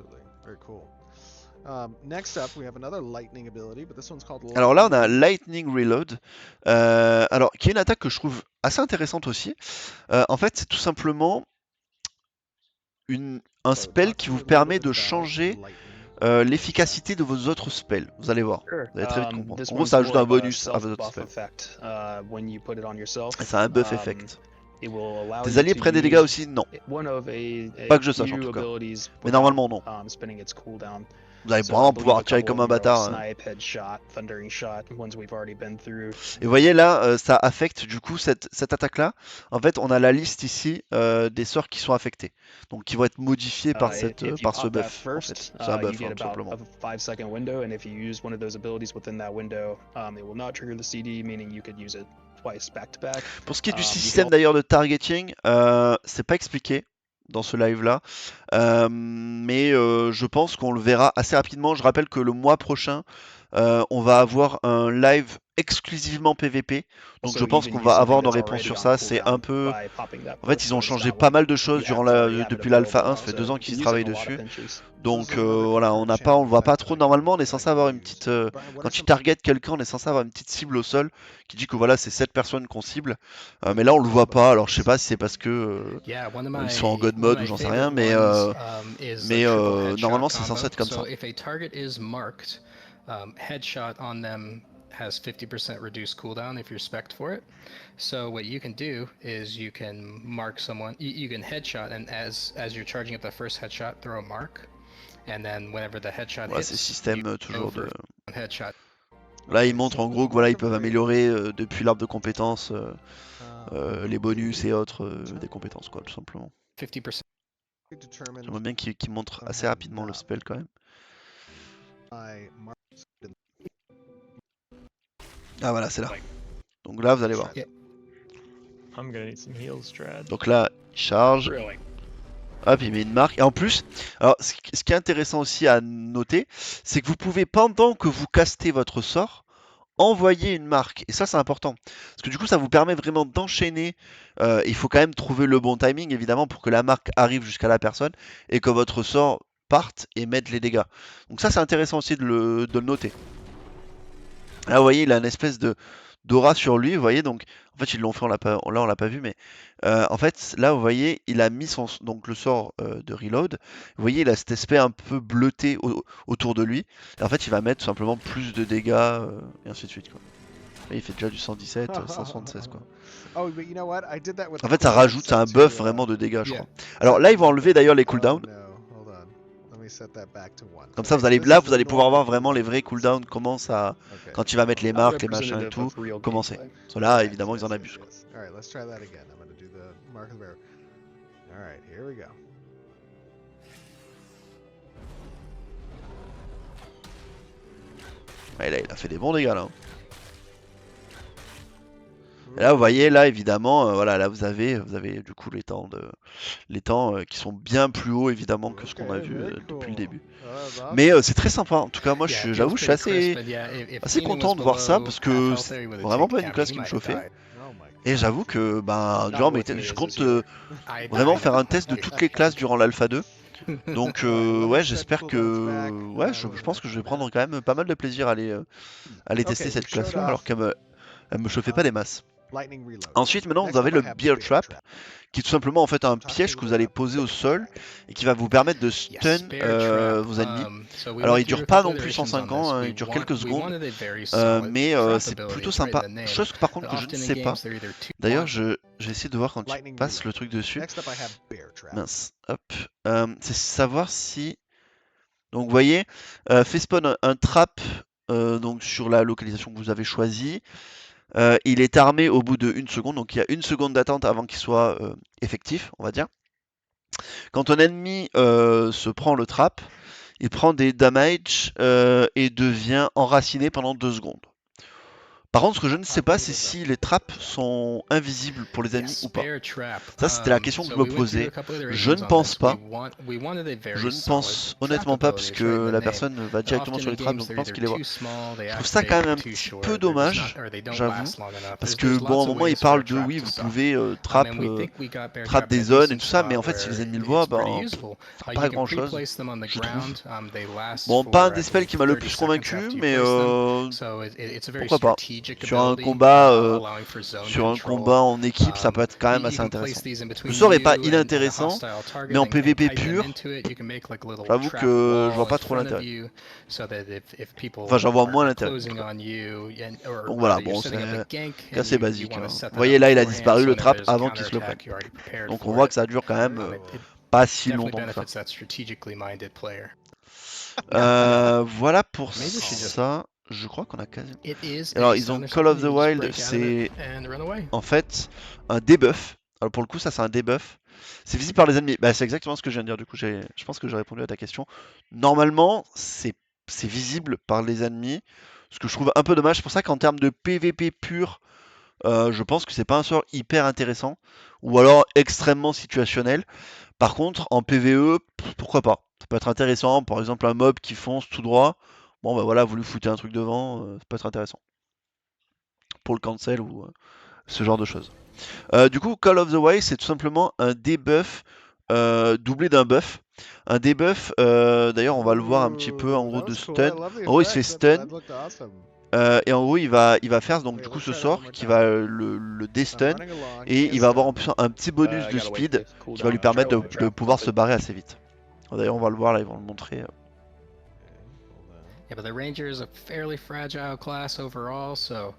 Alors là on a Lightning Reload, alors qui est une attaque que je trouve assez intéressante aussi. En fait c'est tout simplement un spell qui vous permet de changer l'efficacité de vos autres spells. Vous allez voir, vous allez très vite comprendre. En gros ça ajoute un bonus à vos autres spells. Et ça a un buff effect. Tes alliés prennent des dégâts aussi? Non. Pas que je sache en tout cas. Mais normalement non. Vous allez vraiment pouvoir tirer comme un bâtard. Et vous voyez là, ça affecte du coup cette attaque-là. En fait, on a la liste ici des sorts qui sont affectés. Donc qui vont être modifiés par ce buff. En fait. C'est un buff, hein, tout simplement. Pour ce qui est du système d'ailleurs de targeting, c'est pas expliqué dans ce live là, mais je pense qu'on le verra assez rapidement. Je rappelle que le mois prochain on va avoir un live exclusivement PVP. Donc Also, je pense even qu'on use va avoir something nos that's réponses already sur on ça. C'est un cooldown peu. by popping that En fait, ils ont burst, so changé it's pas not mal like de choses you durant have to already have it depuis l'alpha 1. available, Ça fait so 2 ans you qu'ils can use it travaillent in a lot of dessus. pinches. This is Donc another voilà, on concurrent n'a pas, channel on le voit pas effect trop. that I can Normalement, on est that I censé can avoir une use. petite. Brian, what Quand are tu some targetes quelqu'un, on est censé avoir une petite cible au sol qui dit que voilà, c'est cette personne qu'on cible. Mais là, on le voit pas. Alors je sais pas si c'est parce que Yeah, ils sont en god one of mode ou my j'en sais rien, favorite ones is the triple headshot normalement, c'est censé combo. être comme ça. So if a target is marked, headshot on them has 50% reduced cooldown if you're spec'd for it. So what you can do is you can mark someone, you can headshot, and as you're charging up the first headshot, throw a mark, and then whenever the headshot Voilà, c'est hits, système you toujours over de. headshot. Là, ils Okay, montrent so en with gros the que voilà, Mark ils of peuvent Rage, améliorer depuis l'arbre de compétences um, les bonus et autres des compétences, quoi, tout simplement. 50%. determined J'aimerais bien qu'ils montrent from assez having rapidement le not spell quand même. my marks in Ah voilà, c'est là. Donc là, vous allez voir. Shred. I'm gonna need some heals, Strad. Donc là, il charge. Really? Hop, il met une marque. Et en plus, alors ce qui est intéressant aussi à noter, c'est que vous pouvez, pendant que vous castez votre sort, envoyer une marque. Et ça, c'est important. Parce que du coup, ça vous permet vraiment d'enchaîner. Il faut quand même trouver le bon timing, évidemment, pour que la marque arrive jusqu'à la personne et que votre sort parte et mette les dégâts. Donc ça, c'est intéressant aussi de le noter. Là, vous voyez, il a une espèce d'aura sur lui, vous voyez, donc en fait ils l'ont fait, là on l'a pas vu, mais en fait là vous voyez, il a mis donc le sort de reload, vous voyez, il a cet aspect un peu bleuté autour de lui, et en fait il va mettre tout simplement plus de dégâts, et ainsi de suite, quoi. Et il fait déjà du 117, 176, quoi. Oh, but you know what? I did that with En the fait ça cooldown rajoute un set buff to, vraiment de dégâts, je Yeah. crois. Alors là ils vont enlever d'ailleurs les cooldowns, Oh no, hold on. Let me set that back to 1. comme ça Okay, vous allez, so this là is vous the allez pouvoir normal voir vraiment les cooldown vrais for the set. cooldowns, comment ça, Okay. quand il va mettre les Not marques, les machins et representative tout, of real comment c'est. gameplay. So là Yes, évidemment ils en yes, abusent, quoi. yes. All right, let's try that again. I'm going to do the mark of the bear. All right, here we go. Ouais, là il a fait des bons dégâts là, hein. Et là, vous voyez, là, évidemment, voilà, là, vous avez du coup les temps qui sont bien plus hauts, évidemment, que ce qu'on a Okay, vu very depuis le cool. début. That's Mais awesome. c'est très sympa. En tout cas, moi, Yeah, it feels j'avoue, je suis pretty crisp, but yeah, if assez Keenan was content de voir ça below parce half que health c'est there, he would have vraiment taken pas une damage. classe He qui me might have chauffait. died. Oh my Et god. j'avoue que, ben, Not genre, worth me je as compte either. vraiment faire un test de toutes les classes durant l'alpha 2. Donc, Alright, let me ouais, set j'espère cooldowns back. que, ouais, je What's pense back que je on vais prendre that? quand même pas mal de plaisir à aller tester Okay, cette we showed classe-là, alors off qu'elle me chauffait pas des masses. lightning reload. Ensuite, maintenant, vous Next avez up, I le have Bear Bear Trap, Trap. qui est tout simplement en fait un Talk to me piège a que vous little allez bit poser about au Bear sol Trap. et qui va vous permettre de Yes, stun Bear Trap. vos ennemis. So we Alors went il through dure a pas couple non plus iterations 105 on ans, this. hein, We il dure want- quelques we secondes, wanted a very solid mais trap c'est ability. plutôt It's right in sympa. the name. Chose que par contre But que je ne often in sais pas. games, they're either too D'ailleurs, long. je vais essayer de voir quand tu Lightning passes reload. le truc dessus. Next up, I have Bear Trap. Mince, hop. C'est savoir si. Donc vous voyez, fait spawn un trap donc sur la localisation que vous avez choisie. Il est armé au bout de 1 seconde, donc il y a 1 seconde d'attente avant qu'il soit effectif, on va dire. Quand un ennemi se prend le trap, il prend des damages et devient enraciné pendant 2 secondes. Par contre, ce que je ne sais pas, c'est si les traps sont invisibles pour les ennemis Yes, ou pas. Bear Trap. Ça, c'était la question que So je me we went through posais. a couple Je iterations ne on pense this. pas. We wanted a Je very ne solid pense trap honnêtement pas, ability. parce It's right in que the la name. personne va But directement often sur in les traps, games, donc je they're pense either qu'il les voit. too small, they Je trouve ça they quand même un act too petit short, peu they're just dommage, not, or they don't j'avoue. last long enough. Parce There's que, bon, à lots un of moment, il ways for a parle de, trap oui, to vous suck. pouvez And trap we think we got Bear trap Trap in des a zones et decent tout ça, mais spot en fait, si les where ennemis le voient, it's pretty ben, useful. pas You can grand chose, pre-place them on the je trouve. ground. They last Bon, pas un for, des I spells believe, qui m'a le 30 plus seconds convaincu, after you mais place them. So it's a very pourquoi pas. strategic Sur un ability, combat, allowing for zone sur un control. combat en équipe, ça peut être quand même You assez can intéressant. place these in Le between sort est pas you and a inintéressant, hostile target mais en and PVP pipe them pur, into it. You can make like a little j'avoue trap que je vois wall pas in trop front of l'intérêt. you, so that if people Enfin, j'en vois are moins l'intérêt, en tout closing cas. on you, or Donc voilà, you're bon, setting up a c'est gank assez and you basique, want hein. to set Vous that voyez, up là, il a beforehand, disparu so le whenever trap there's a avant qu'il se le prenne. counterattack, you're already prepared Donc on for voit it. que ça dure quand même It pas si definitely longtemps que ça. benefits that strategically minded player. Voilà pour Maybe we should just. ça. Je crois qu'on a quasiment. It is Alors, a ils ont stun or Call of something, the you just Wild, break out of c'est it and run away. en fait un debuff. Alors pour le coup, ça c'est un debuff. C'est visible par les ennemis. Bah, c'est exactement ce que je viens de dire. Du coup, je pense que j'ai répondu à ta question. Normalement, c'est visible par les ennemis. Ce que je trouve un peu dommage. C'est pour ça qu'en termes de PVP pur, je pense que c'est pas un sort hyper intéressant. Ou alors extrêmement situationnel. Par contre, en PVE, pourquoi pas? Ça peut être intéressant. Par exemple, un mob qui fonce tout droit. Bon, bah voilà, vous lui foutez un truc devant. Ça peut être intéressant. pour le cancel ou ce genre de choses. Du coup, Call of the Wild, c'est tout simplement un debuff doublé d'un buff. Un debuff, d'ailleurs, on va le voir un petit peu en gros de stun. En gros, il se fait stun. Et en gros, il va faire donc du coup ce sort qui va le destun et il va avoir en plus un petit bonus de speed qui va lui permettre de pouvoir se barrer assez vite. D'ailleurs, on va le voir là, ils vont le montrer. Yeah, but the Ranger is a fairly fragile class overall, so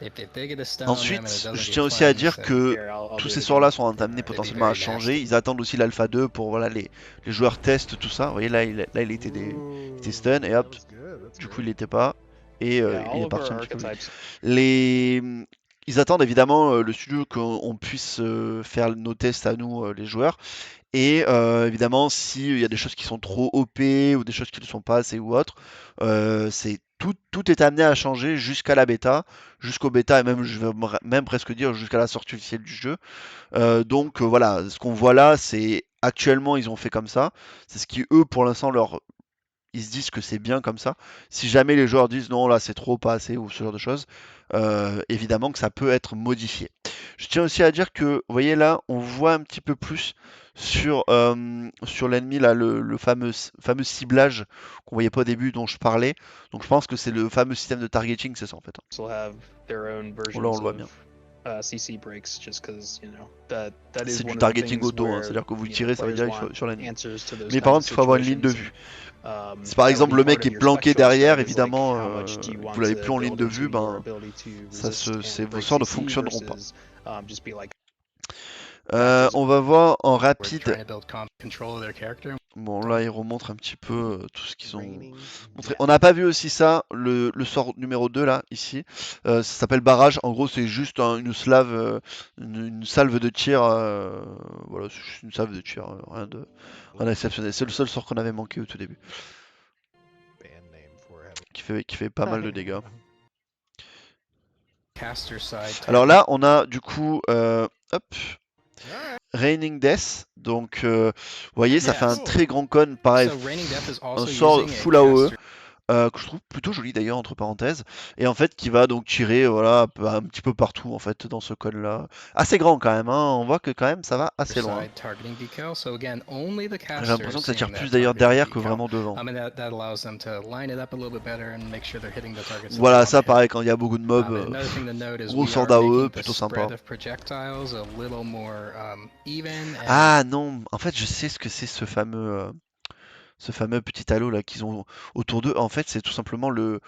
if they get a stun on them and it Ensuite, doesn't je get tiens aussi à cleansed, dire then que Here, I'll tous do ces it sorts-là again. sont amenés be potentiellement à very changer. nasty. Ils attendent aussi l'Alpha 2 pour voilà, les joueurs testent tout ça. Vous voyez là, il était, il était stun et hop, du coup il l'était pas. Et Yeah, il all est of parti our un petit peu plus vite. archetypes. Ils attendent évidemment le studio qu'on puisse faire nos tests à nous, les joueurs. Et évidemment, s'il y a des choses qui sont trop OP ou des choses qui ne le sont pas assez ou autre, tout est amené à changer jusqu'à la bêta, jusqu'au bêta et même, je vais même presque dire, jusqu'à la sortie officielle du jeu. Donc voilà, ce qu'on voit là, c'est actuellement ils ont fait comme ça. C'est ce qui eux pour l'instant ils se disent que c'est bien comme ça. Si jamais les joueurs disent non là c'est trop pas assez ou ce genre de choses, évidemment que ça peut être modifié. Je tiens aussi à dire que, vous voyez là, on voit un petit peu plus sur l'ennemi là le fameux ciblage qu'on voyait pas au début dont je parlais. Donc je pense que c'est le fameux système de targeting, c'est ça en fait. Will have their own Bon, là on versions le voit bien. of CC breaks, just because that is C'est du one of the targeting things auto, hein, where c'est-à-dire que vous le you know, tirez, ça veut players dire want sur l'ennemi. answers to those Mais par kinds contre, of il faut avoir une ligne de situations. vue. Si par That would exemple be le part mec of est your planqué spectral derrière, spread, is like évidemment, how much do you vous want l'avez to plus en ligne build de into vue, your ben ability to ça resist and vos break sorts ne CC fonctionneront pas. versus just be like that is On va voir en We're rapide. trying to build control of their character. Bon là il remontre un petit peu tout ce qu'ils ont Raining montré. death. On n'a pas vu aussi ça, le sort numéro 2 là, ici. Ça s'appelle barrage. En gros c'est juste une salve de tir. Voilà, c'est juste une salve de tir, rien d'exceptionnel. C'est le seul sort qu'on avait manqué au tout début. Band name for having- Qui fait pas mal de dégâts. Caster side. Alors là on a du coup hop, Alright. Raining Death. Donc vous voyez ça Yes. fait un très grand con, pareil, So Raining Death is un also sort using a full AOE. caster. Que je trouve plutôt joli d'ailleurs entre parenthèses, et en fait qui va donc tirer voilà un petit peu partout en fait dans ce cône là, assez grand quand même, hein. On voit que quand même ça va assez loin. Side targeting decal. So again, only the J'ai caster l'impression que ça is tire seeing plus that d'ailleurs targeting derrière que decal. vraiment devant. And that allows them to line it up a little bit better and make sure they're hitting the targets. that they Voilà, want ça to hit. pareil quand il y a beaucoup de mobs, And another thing to note is gros we sort are d'AOE, making the plutôt spread sympa. of projectiles a little more even. And Ah non, en fait je sais ce que c'est ce fameux petit halo là qu'ils ont autour d'eux. En fait c'est tout simplement le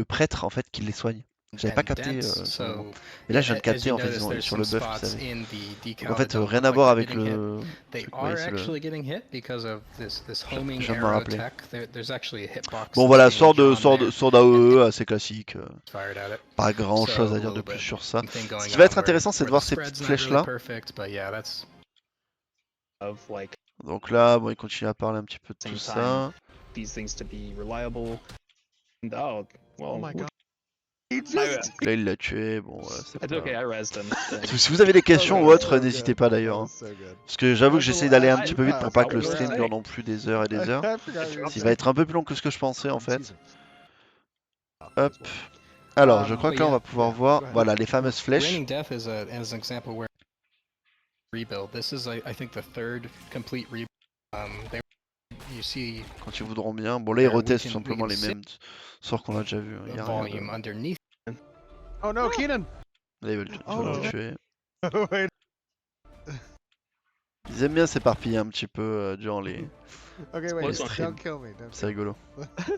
prêtre en fait qui les soigne. J'avais pas and capté dense. sur le moment. So Mais là je viens de as capter you en fait notice, there's sur le some buff qu'ils spots avaient. in the Donc decal en fait that don't rien look à voir like they're avec getting hit. le They truc, are ouais, c'est le... actually getting hit because of this homing je viens de m'en arrow rappeler. tech. There's actually a hitbox. Bon that's voilà, being drawn there sort d'AOE assez classique. fired at it. Pas grand chose à dire So, de plus but sur ça. same thing Ce going qui va être on where- intéressant c'est de where voir the ces spread's petites not flèches really là. perfect, but yeah, that's of like Donc là, bon, il continue à parler un petit peu de tout same ça. these things to be reliable. And, oh well, Oh my look- god. He I- just- Là il l'a tué, bon c'est it's pas... okay. I rezzed him. Si vous avez des questions That ou was autres, so n'hésitez good. pas That d'ailleurs. was Hein. so good. Parce que j'avoue que j'essaie d'aller un petit peu vite pour pas que le I- stream I- dure non plus des heures et des heures. I forgot you were Il va être un peu plus long que ce que je pensais en fait. Season. Hop. Alors, je Um, crois but que là on yeah, va pouvoir yeah, voir, go ahead. voilà, les fameuses flèches. Raining Death is an example where rebuild. This is I think the third complete rebuild. You see Quand ils voudront bien. Bon là ils we retestent can- tout simplement we can les mêmes sorts qu'on a déjà vu. Il the y a rien volume de... underneath. Oh no, Keenan! Là ils veulent Oh, le no. tuer. Wait. Ils aiment bien s'éparpiller un petit peu durant les... Okay, wait. What's on Don't kill me. Don't C'est rigolo.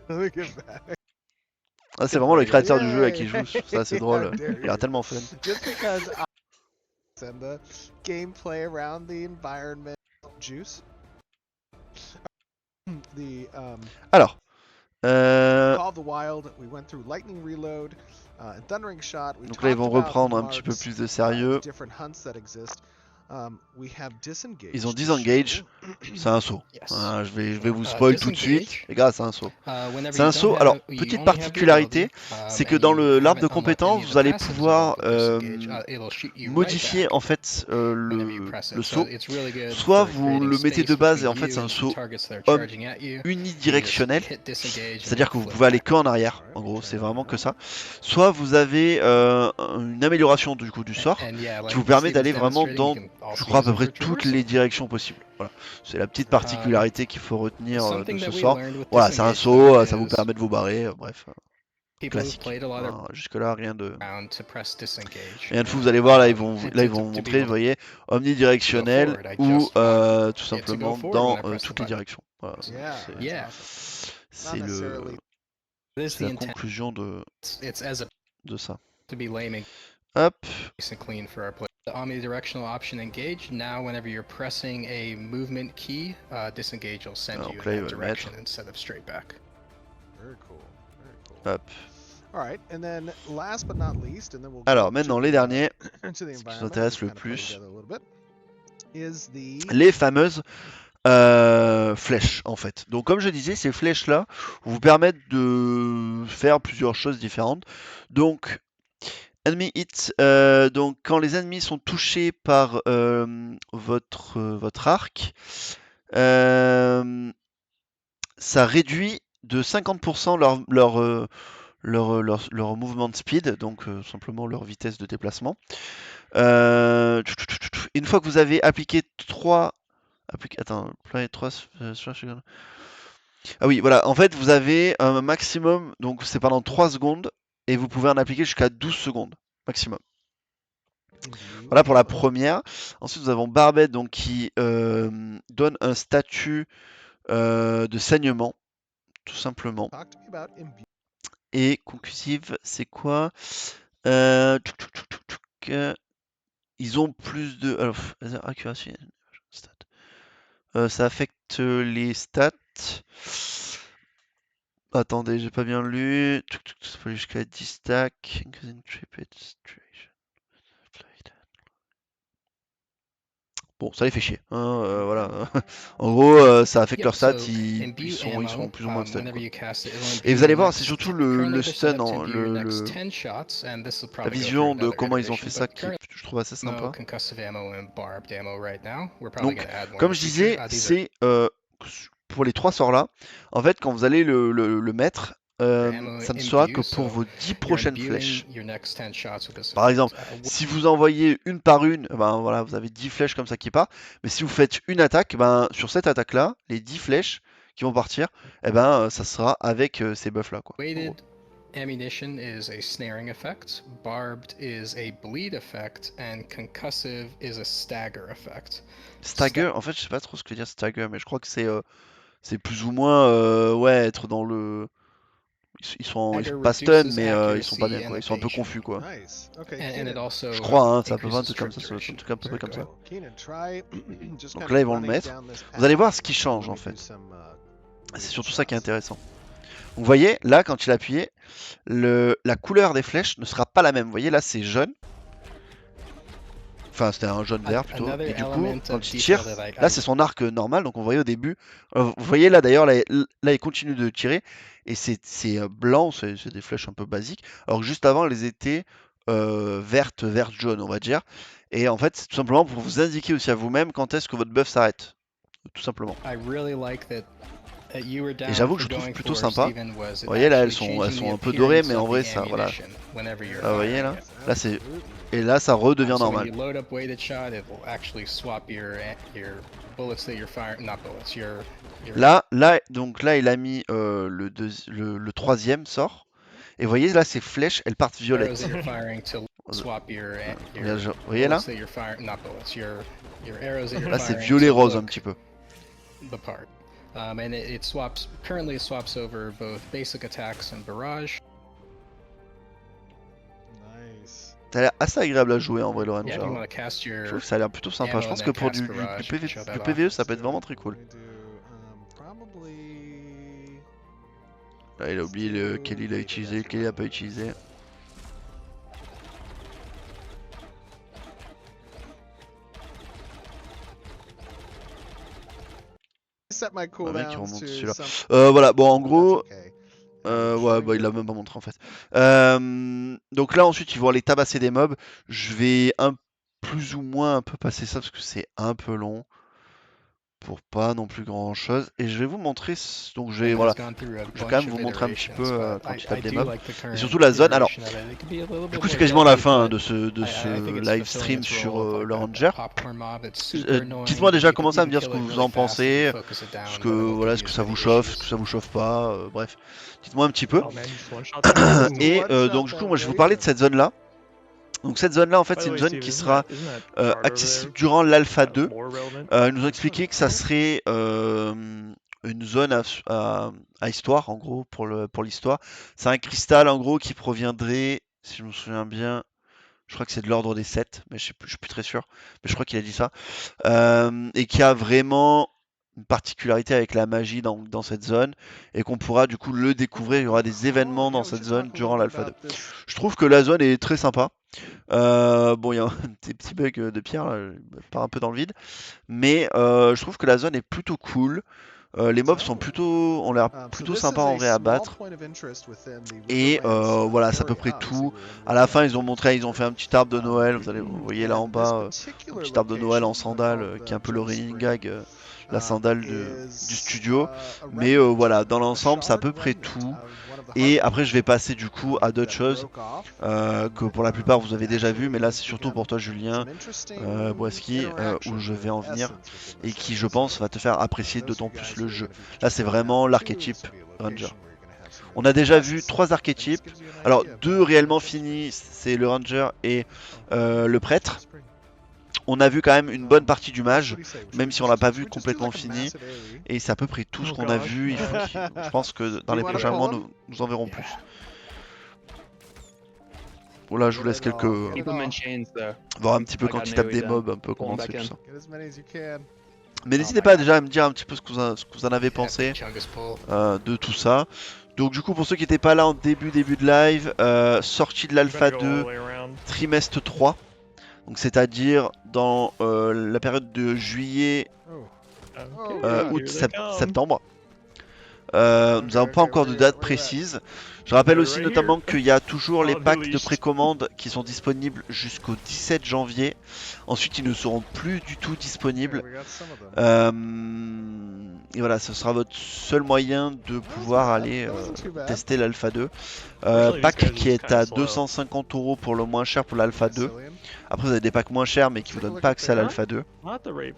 Let me get back. Ah c'est vraiment le créateur du jeu là Yay. qui joue, ça c'est drôle. How dare Il a you. tellement fun. Just because I and the gameplay around the environment juice. The Alors, Call of the Wild, we went through Lightning Reload and Thundering Shot. We donc là ils talked vont about reprendre un petit peu Mark's, plus de sérieux. different hunts that exist. We have disengage. Ils ont to disengage. show- C'est un saut. Yes. Je vais vous spoil tout de suite. Disengage. Les gars, c'est un saut. Whenever C'est you un don't saut. have Alors, you petite only have the particularité, ability, c'est que and dans you l'arbre de haven't unlocked any compétences, of vous the allez passives pouvoir available to disengage, it'll shoot you right modifier back en fait whenever you le press it. le So saut. it's really good Soit for vous creating le mettez space de base et between en fait c'est you un and saut targets that are homme charging at you. You just unidirectionnel. hit disengage and C'est-à-dire you que vous flip pouvez aller back. que en arrière. En gros, c'est vraiment que ça. Soit vous avez une amélioration du coup du sort And yeah, qui like vous permet Steven's d'aller vraiment demonstrating, dans, you can je also crois à use peu it près for toutes traversal. les directions possibles. Voilà, c'est la petite particularité qu'il faut retenir de Something ce that we sort. learned with Voilà, c'est un disengage saut, though ça vous is permet de vous barrer. Bref, people who've classique. played a lot of Hein, jusque-là, rien de to press disengage. rien de fou. Vous allez voir là, ils vont And là ils to vont be montrer, able vous voyez, omnidirectionnel forward, I ou just want tout it to go simplement forward dans when I press the toutes les button. directions. Voilà, Yeah, c'est that's Yeah. awesome. c'est Not le necessarily. This is c'est the la intent. conclusion It's as a de ça. to be lame and Hop. nice and clean for our play. The omnidirectional option engage. Now, whenever you're pressing a movement key, disengage will send you Donc là, il in va that le mettre. direction instead of straight back. Very cool. Very cool. Hop. All right, and then last but not least, and then we'll Alors go maintenant to les the, derniers, to the ce qui nous environment, intéresse we le kinda play plus, together a little bit, is the les fameuses flèches en fait. Donc comme je disais, ces flèches là vous permettent de faire plusieurs choses différentes. Donc enemy hit, donc quand les ennemis sont touchés par votre arc, ça réduit de 50% leur mouvement de speed, donc simplement leur vitesse de déplacement. Une fois que vous avez appliqué 3... Attends, apply 3... Ah oui, voilà, en fait vous avez un maximum, donc c'est pendant 3 secondes, et vous pouvez en appliquer jusqu'à 12 secondes maximum. Voilà pour la première. Ensuite nous avons Barbette donc, qui donne un statut de saignement, tout simplement. talk to me about imbu- Et conclusive, c'est quoi ils ont plus de... Alors, accuracy, ça affecte les stats. Attendez, j'ai pas bien lu. Ça peut aller jusqu'à 10 stacks. Bon, ça les fait chier. Hein, voilà. En gros, ça affecte Yep, leurs stats. so Ils imbue sont ammo, plus ou moins stun. whenever Quoi. you cast it, it'll imbue Et vous allez your voir, next c'est surtout currently le they're set stun, up to imbue your next le 10 shots, and this will la probably go vision through de another comment ils ont iteration, fait ça but qui currently je trouve assez no sympa. concussive ammo and barbed ammo right now. We're probably Donc, going to add more comme in je the future. disais, These are c'est pour les 3 sorts là. En fait, quand vous allez le mettre, ammo ça ne sera que imbue, pour so vos 10 you're prochaines imbuing flèches. your next 10 shots with this Par effect. exemple, si vous envoyez une par une, ben voilà, vous avez 10 flèches comme ça qui partent. Mais si vous faites une attaque, ben sur cette attaque-là, les 10 flèches qui vont partir, eh ben ça sera avec ces buffs-là, quoi. en gros. Weighted ammunition is a snaring effect, barbed is a bleed effect, and concussive is a stagger effect. Stagger, en fait, je sais pas trop ce que veut dire stagger, mais je crois que c'est plus ou moins ouais, être dans le... Ils sont Stagger pas stun, reduces mais ils sont pas bien, accuracy quoi. and Ils sont un peu evasion. confus, quoi. Nice. Okay, And it Keenan. also Je crois, hein, c'est à peu près un increases truc comme ça, trip c'est un duration. truc à peu près Very comme ça. cool. Keenan, try just Donc kind là, of ils vont le running mettre. down this Vous allez path. voir ce qui change, Let en me do fait. some, C'est weighted surtout ça qui est shots. intéressant. Vous voyez, là, quand il a appuyé, la couleur des flèches ne sera pas la même. Vous voyez, là, c'est jaune. Enfin, c'était un jaune vert plutôt. Another Et du coup, element quand of il detail tire, that là, c'est son arc normal. Donc, on voyait au début. Vous voyez, là, d'ailleurs, là, il continue de tirer. Et c'est blanc, c'est des flèches un peu basiques. Alors que juste avant, elles étaient vertes, jaune, on va dire. Et en fait, c'est tout simplement pour vous indiquer aussi à vous-même quand est-ce que votre buff s'arrête. Tout simplement. I really like that you were down Et j'avoue que for je trouve going plutôt for, sympa. Steven, was Vous voyez là, elles actually sont changing un the peu dorées, appearance mais en of vrai, the ça, voilà. ammunition whenever you're Là, vous voyez firing là, it. là c'est, Absolutely. et là, ça redevient So when normal. you load up weighted shot, it will actually swap your bullets that you're firing, not bullets, your Là, donc là, il a mis le troisième sort. Et vous voyez là, ces flèches, elles partent arrows violettes. that you're firing to swap your Vous voyez là, bullets that you're firing, not bullets, your arrows that you're là c'est firing violet to rose un look petit peu. the part. And it swaps, currently it swaps over both basic attacks and barrage. Nice. Ça a l'air assez agréable à jouer en vrai, Lorenzo. Yeah, if you want to cast Je your trouve que ça a l'air plutôt sympa. ammo Je pense and que then pour cast du barrage, show that du off. PvE, ça peut être vraiment très cool. Let me do, probably. Là, il a oublié lequel il a utilisé, lequel il a pas utilisé. set my mec, il cooldowns remonte to celui-là. some. Voilà, bon, en That's gros, okay. ouais, bah, il l'a même pas montré en fait. Donc là, ensuite, ils vont aller tabasser des mobs. Je vais plus ou moins un peu passer ça parce que c'est un peu long pour pas non plus grand chose. Et je vais vous montrer. Donc, je vais, And voilà, it's gone through a je vais quand même bunch vous of montrer un petit peu iterations, but quand tu I tapes des do mobs. like the Et current surtout la zone. Alors, iteration of it. It could be a little du bit coup, c'est more quasiment la deadly, fin but de ce I think it's live fulfilling stream its sur role of le like Ranger. that popcorn mob. It's super Dites-moi annoying, déjà, but commencez à me dire ce que kill it vous really en fast if you pensez, focus it down, ce but que it won't voilà, give ce you que as ça vous many chauffe, ce issues. que ça vous chauffe pas, bref. Dites-moi un petit peu. Oh man, just one shot that Raven. Et One donc shot du coup, that moi, je vais vous parler de Raven. cette zone-là. Donc cette zone-là, en fait, By c'est the une way, zone Steve, qui isn't sera that chart over accessible there durant l'alpha 2. more relevant? Ils nous ont expliqué que ça serait une zone à histoire, en gros, pour l'histoire. C'est un cristal, en gros, qui proviendrait, si je me souviens bien, je crois que c'est de l'ordre des 7, mais je suis plus très sûr, mais je crois qu'il a dit ça. Et qui a vraiment une particularité avec la magie dans cette zone, et qu'on pourra du coup le découvrir. Il y aura des événements dans cette zone durant l'alpha 2. Je trouve que la zone est très sympa. Bon, il y a des petits bugs de pierre, là, je pars un peu dans le vide, mais je trouve que la zone est plutôt cool. Les mobs ont l'air plutôt sympas en vrai à battre. Et voilà, c'est à peu près tout. À la fin, ils ont fait un petit arbre de Noël. Vous voyez là en bas, un petit arbre de Noël en sandales, qui est un peu le running gag, la sandale du studio. Mais voilà, dans l'ensemble, c'est à peu près tout. Et après, je vais passer du coup à d'autres choses que pour la plupart vous avez déjà vu, mais là c'est surtout pour toi, Julien Boiski, où je vais en venir et qui, je pense, va te faire apprécier d'autant plus le jeu. Là, c'est vraiment l'archétype Ranger. On a déjà vu 3 archétypes. Alors, 2 réellement finis, c'est le Ranger et le prêtre. On a vu quand même une bonne partie du mage, même si on l'a pas vu complètement fini. Et c'est à peu près tout ce qu'on a vu. Je pense que dans les prochains mois, nous en verrons plus. Bon, là, je vous laisse voir un petit peu quand il tape des mobs, un peu comment c'est tout ça. Mais n'hésitez pas déjà à me dire un petit peu ce que vous en avez pensé de tout ça. Donc du coup, pour ceux qui n'étaient pas là en début de live, sortie de l'alpha 2, trimestre 3. Donc c'est-à-dire dans la période de juillet, août, septembre. Nous n'avons pas encore de date précise. Je rappelle aussi notamment qu'il y a toujours les packs de précommande qui sont disponibles jusqu'au 17 janvier. Ensuite, ils ne seront plus du tout disponibles. Et voilà, ce sera votre seul moyen de pouvoir aller tester l'Alpha 2. Pack qui est à 250 € pour le moins cher pour l'Alpha 2. Après, vous avez des packs moins chers mais qui vous donnent pas accès à l'Alpha 2. Le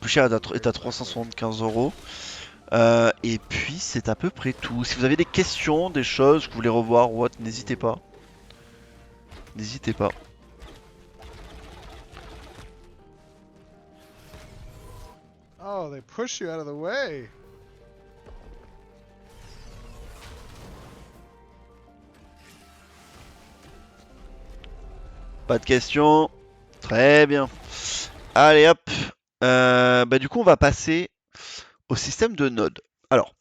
plus cher est à 375 €. Et puis c'est à peu près tout. Si vous avez des questions, des choses que vous voulez revoir ou autre, n'hésitez pas. N'hésitez pas. Oh, they push you out of the way. Pas de questions. Très bien. Allez hop. Bah du coup on va passer au système de nodes. Alors,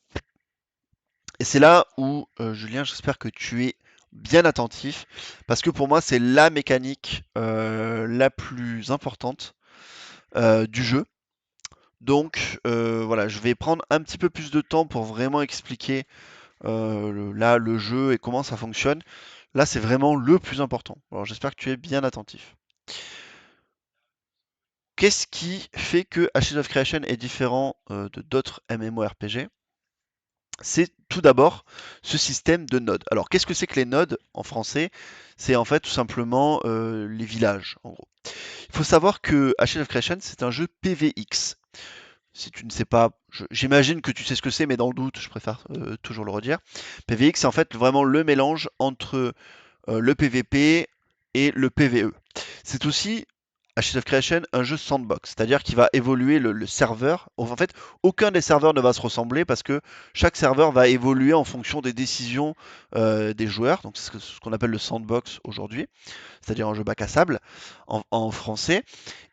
et c'est là où, Julien, j'espère que tu es bien attentif, parce que pour moi, c'est la mécanique la plus importante du jeu. Donc, voilà, je vais prendre un petit peu plus de temps pour vraiment expliquer le jeu et comment ça fonctionne. Là, c'est vraiment le plus important. Alors, j'espère que tu es bien attentif. Qu'est-ce qui fait que Ashes of Creation est différent de d'autres MMORPG? C'est tout d'abord ce système de nodes. Alors, qu'est-ce que c'est que les nodes en français? C'est en fait tout simplement les villages, en gros. Il faut savoir que Ashes of Creation, c'est un jeu PVX. Si tu ne sais pas, j'imagine que tu sais ce que c'est, mais dans le doute, je préfère toujours le redire. PVX, c'est en fait vraiment le mélange entre le PVP et le PVE. C'est aussi Ashes of Creation, un jeu sandbox, c'est-à-dire qu'il va évoluer le serveur. En fait, aucun des serveurs ne va se ressembler parce que chaque serveur va évoluer en fonction des décisions des joueurs. Donc c'est ce qu'on appelle le sandbox aujourd'hui, c'est-à-dire un jeu bac à sable en français.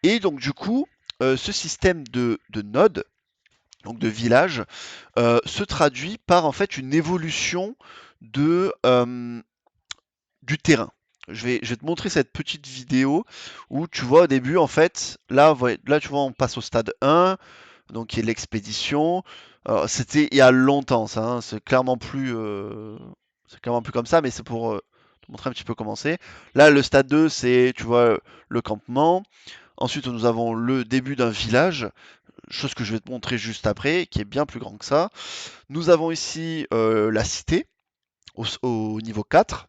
Et donc du coup, ce système de nodes, donc de villages, se traduit par en fait une évolution du terrain. Je vais te montrer cette petite vidéo où tu vois au début, en fait, là tu vois, on passe au stade 1, donc qui est l'expédition. Alors, c'était il y a longtemps, ça, hein, c'est clairement plus comme ça, mais c'est pour te montrer un petit peu comment c'est. Là, le stade 2, c'est, tu vois, le campement. Ensuite, nous avons le début d'un village, chose que je vais te montrer juste après, qui est bien plus grand que ça. Nous avons ici la cité, au niveau 4.